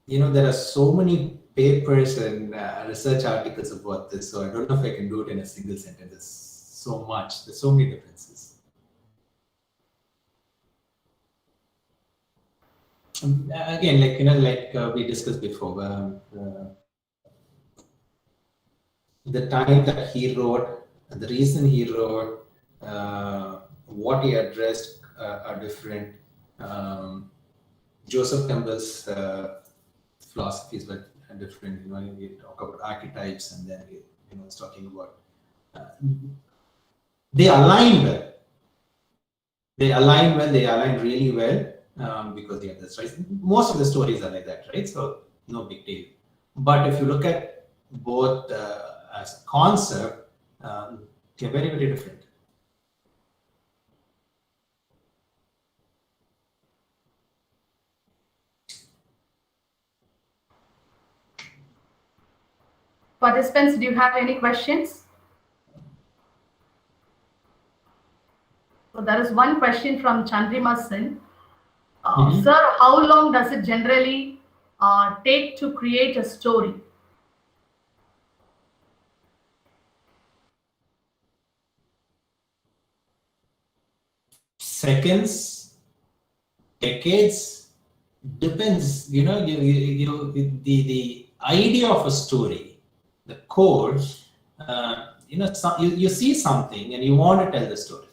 There are so many papers and research articles about this, so I don't know if I can do it in a single sentence. There's so much. There's so many differences. Again, like we discussed before, the time that he wrote, the reason he wrote, what he addressed are different. Joseph Campbell's philosophies were different. We talk about archetypes, and then it's talking about they align well. They align well. They align really well because they have this, right? Most of the stories are like that, right? So no big deal. But if you look at both as a concept, they're very, very different. Participants, do you have any questions? So there is one question from Chandrima Sen. Sir, how long does it generally take to create a story? Seconds, decades, depends. The idea of a story, the code. You see something and you want to tell the story.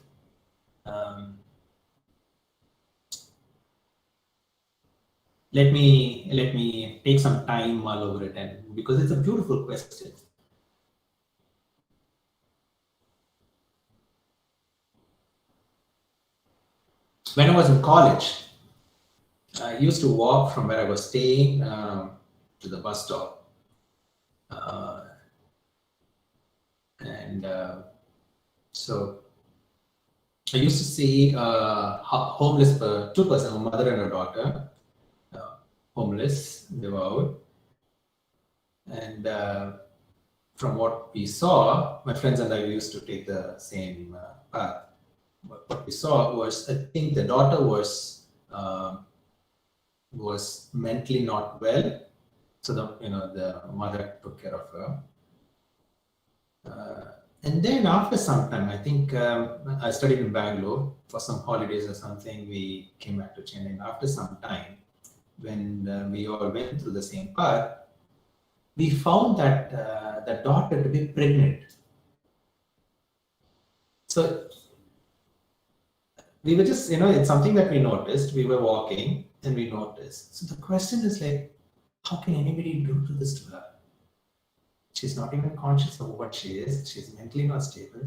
Let me take some time mull over it, and because it's a beautiful question. When I was in college, I used to walk from where I was staying to the bus stop, so I used to see homeless two persons, a mother and a daughter, homeless. They were out, and from what we saw, my friends and I used to take the same path. What we saw was, I think the daughter was mentally not well, so the mother took care of her. And then after some time, I think I studied in Bangalore for some holidays or something. We came back to Chennai. And after some time, when we all went through the same path, we found that the daughter to be pregnant. So we were just, it's something that we noticed. We were walking and we noticed. So the question is like, how can anybody do this to her? She's not even conscious of what she is. She's mentally not stable.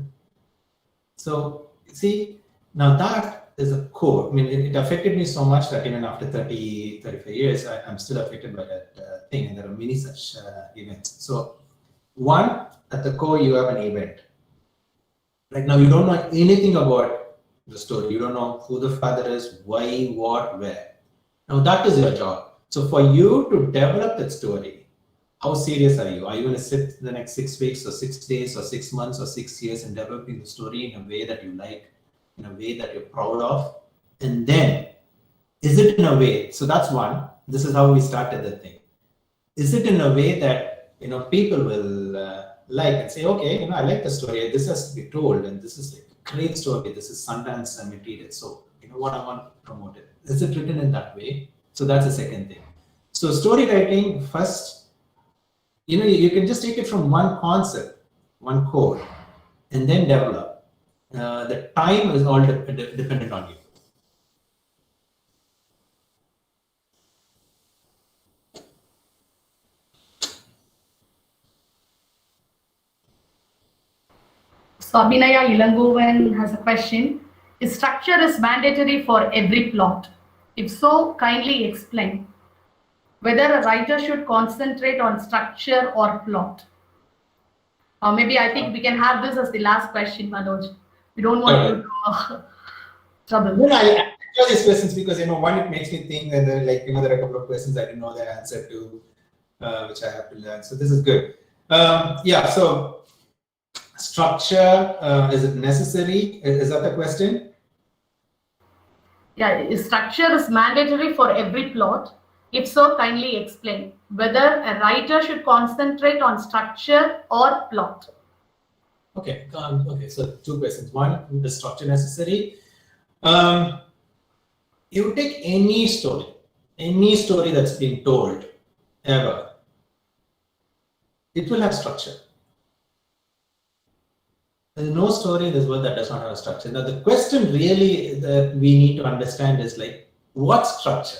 So see, now that is a core. I mean, it affected me so much that even after 30, 35 years, I'm still affected by that thing. And there are many such events. So one, at the core, you have an event. Right now, you don't know anything about the story. You don't know who the father is, why, what, where. Now that is your job. So for you to develop that story, how serious are you? Are you going to sit the next 6 weeks or 6 days or 6 months or 6 years in developing the story in a way that you like, in a way that you're proud of? And then, is it in a way, so that's one, this is how we started the thing. Is it in a way that, people will like and say, okay, I like the story, this has to be told, and this is a great story, this is Sundance material, so what I want to promote it. Is it written in that way? So that's the second thing. So story writing, first, you can just take it from one concept, one code, and then develop. The time is all dependent on you. So Abhinaya Ilangovan has a question. Is structure is mandatory for every plot? If so, kindly explain whether a writer should concentrate on structure or plot. Maybe I think we can have this as the last question, Manoj. We don't want you to trouble. No, I enjoy these questions because one, it makes me think, and there are a couple of questions I didn't know the answer to, which I have to learn. So this is good. So structure, is it necessary? Is that the question? Yeah, structure is mandatory for every plot. If so, kindly explain whether a writer should concentrate on structure or plot. Okay. So two questions. One, is structure necessary? You take any story that's been told ever, it will have structure. There's no story in this world that does not have a structure. Now, the question really that we need to understand is what structure?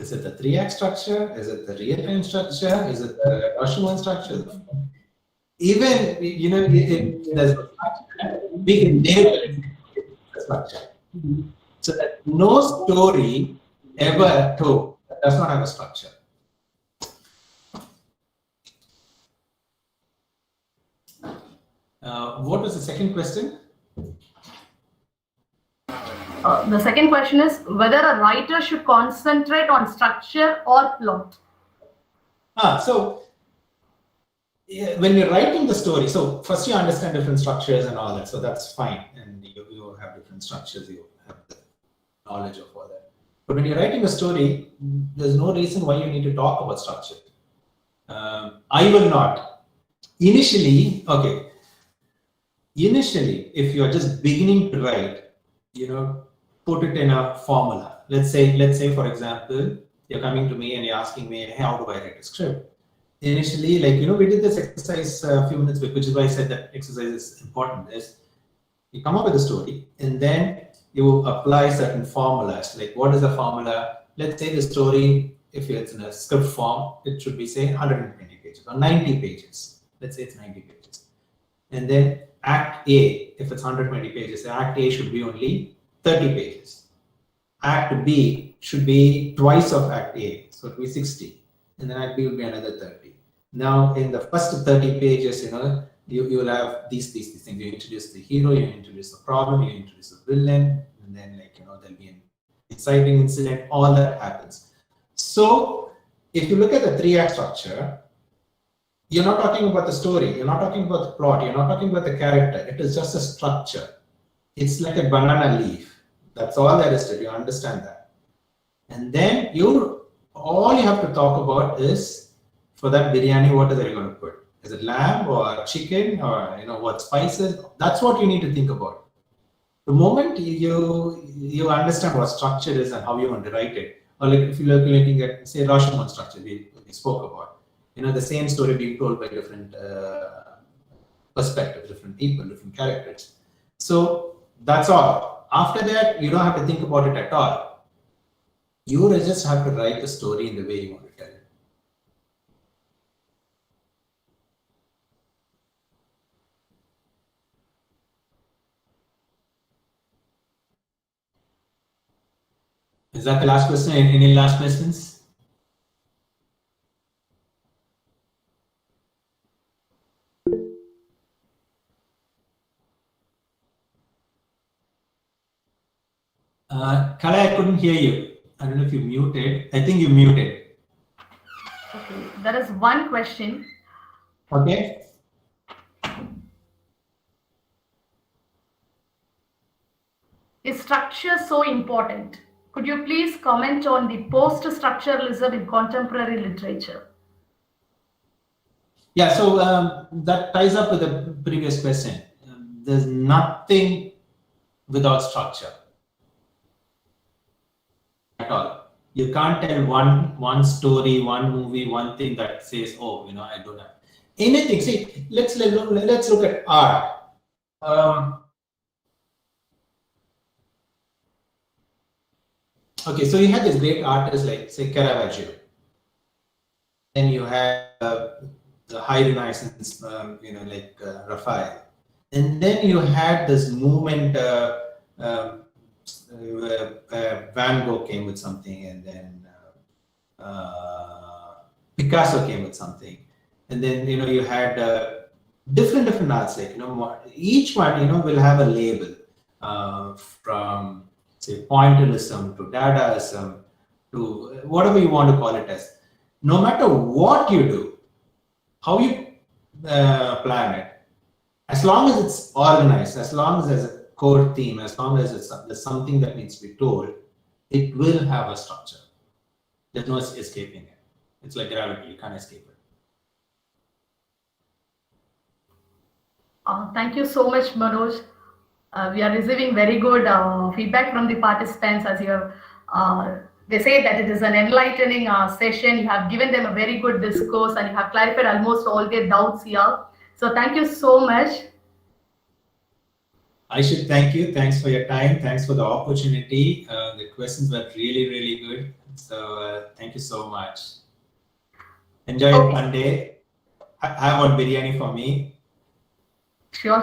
Is it the 3-act structure? Is it the real-time structure? Is it the Rashomon structure? Even, if there's a structure, we can label it the structure. So that no story ever told that does not have a structure. What was the second question? The second question is whether a writer should concentrate on structure or plot. So when you're writing the story, so first you understand different structures and all that, so that's fine, and you have different structures, you have the knowledge of all that. But when you're writing a story, there's no reason why you need to talk about structure. I will not. Initially, if you're just beginning to write, put it in a formula. Let's say, for example, you're coming to me and you're asking me, hey, how do I write a script? Initially, we did this exercise a few minutes back, which is why I said that exercise is important. Is you come up with a story and then you apply certain formulas. Like, what is the formula? Let's say the story, if it's in a script form, it should be, say, 120 pages or 90 pages. Let's say it's 90 pages. And then Act A, if it's 120 pages, Act A should be only 30 pages. Act B should be twice of Act A, so it will be 60. And then Act B will be another 30. Now, in the first 30 pages, you will have these things. You introduce the hero, you introduce the problem, you introduce the villain, and then there'll be an inciting incident. All that happens. So, if you look at the 3-act structure, you're not talking about the story, you're not talking about the plot, you're not talking about the character. It is just a structure. It's like a banana leaf. That's all there is to it. You understand that. And then all you have to talk about is, for that biryani, what are they going to put? Is it lamb or chicken or what spices? That's what you need to think about. The moment you understand what structure is and how you want to write it, or like if you're looking at, say, Rashomon structure we spoke about, the same story being told by different perspectives, different people, different characters. So that's all. After that, you don't have to think about it at all. You just have to write the story in the way you want to tell it. Is that the last question? Any last questions? Kala, I couldn't hear you. I don't know if you muted. I think you muted. Okay, there is one question. Okay. Is structure so important? Could you please comment on the post-structuralism in contemporary literature? Yeah, so that ties up with the previous question. There's nothing without structure at all. You can't tell one story, one movie, one thing that says, oh, I don't have anything. See, let's look at art. Okay, so you had this great artist like, say, Caravaggio. Then you had the High Renaissance, like Raphael. And then you had this movement, Van Gogh came with something, and then Picasso came with something. And then, you had different arts, like, each one, will have a label from, say, pointillism to Dadaism to whatever you want to call it as. No matter what you do, how you plan it, as long as it's organized, as long as there's a core theme, as long as there's something that needs to be told, it will have a structure. There's no escaping it. It's like gravity, you can't escape it. Thank you so much, Manoj. We are receiving very good feedback from the participants as you have. They say that it is an enlightening session. You have given them a very good discourse and you have clarified almost all their doubts here. So thank you so much. I should thank you. Thanks for your time. Thanks for the opportunity. The questions were really, really good. So thank you so much. Enjoy your Monday. Have one biryani for me. Sure.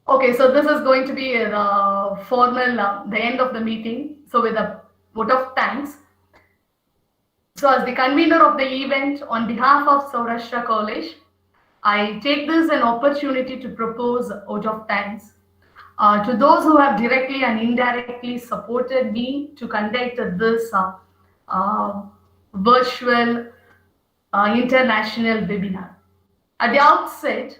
Okay, so this is going to be the formal, the end of the meeting. So with a vote of thanks. So as the convener of the event, on behalf of Sourashtra College, I take this an opportunity to propose a vote of thanks to those who have directly and indirectly supported me to conduct this uh, virtual international webinar. At the outset,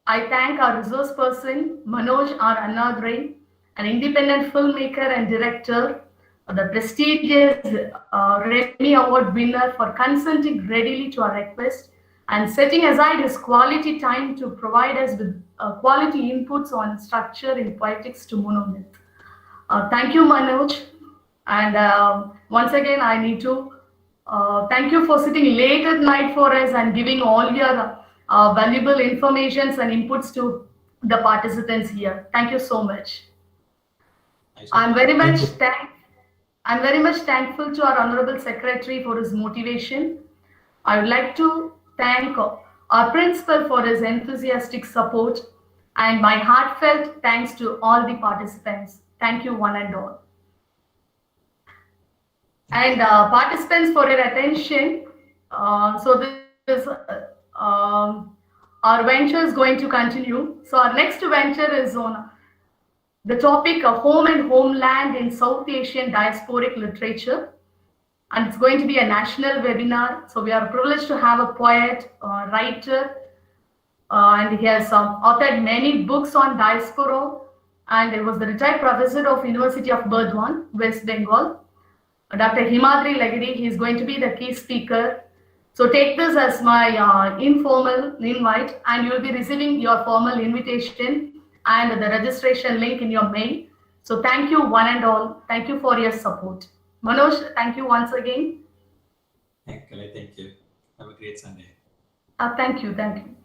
I thank our resource person, Manoj R. Annadurai, an independent filmmaker and director, the prestigious Remy Award winner, for consenting readily to our request and setting aside his quality time to provide us with quality inputs on structure in Poetics to Monomyth. Thank you, Manoj. And once again, I need to thank you for sitting late at night for us and giving all your valuable informations and inputs to the participants here. Thank you so much. I'm very much I'm very much thankful to our Honorable Secretary for his motivation. I would like to thank our principal for his enthusiastic support and my heartfelt thanks to all the participants. Thank you one and all. And participants for your attention. So this our venture is going to continue. So our next venture is on the topic of home and homeland in South Asian diasporic literature. And it's going to be a national webinar. So we are privileged to have a poet, writer, and he has authored many books on diaspora. And he was the retired professor of University of Burdwan, West Bengal. Dr. Himadri Lagiri, he is going to be the key speaker. So take this as my informal invite, and you will be receiving your formal invitation and the registration link in your mail. So thank you one and all. Thank you for your support. Manoj, thank you once again. Thank you. Have a great Sunday. Thank you. Thank you.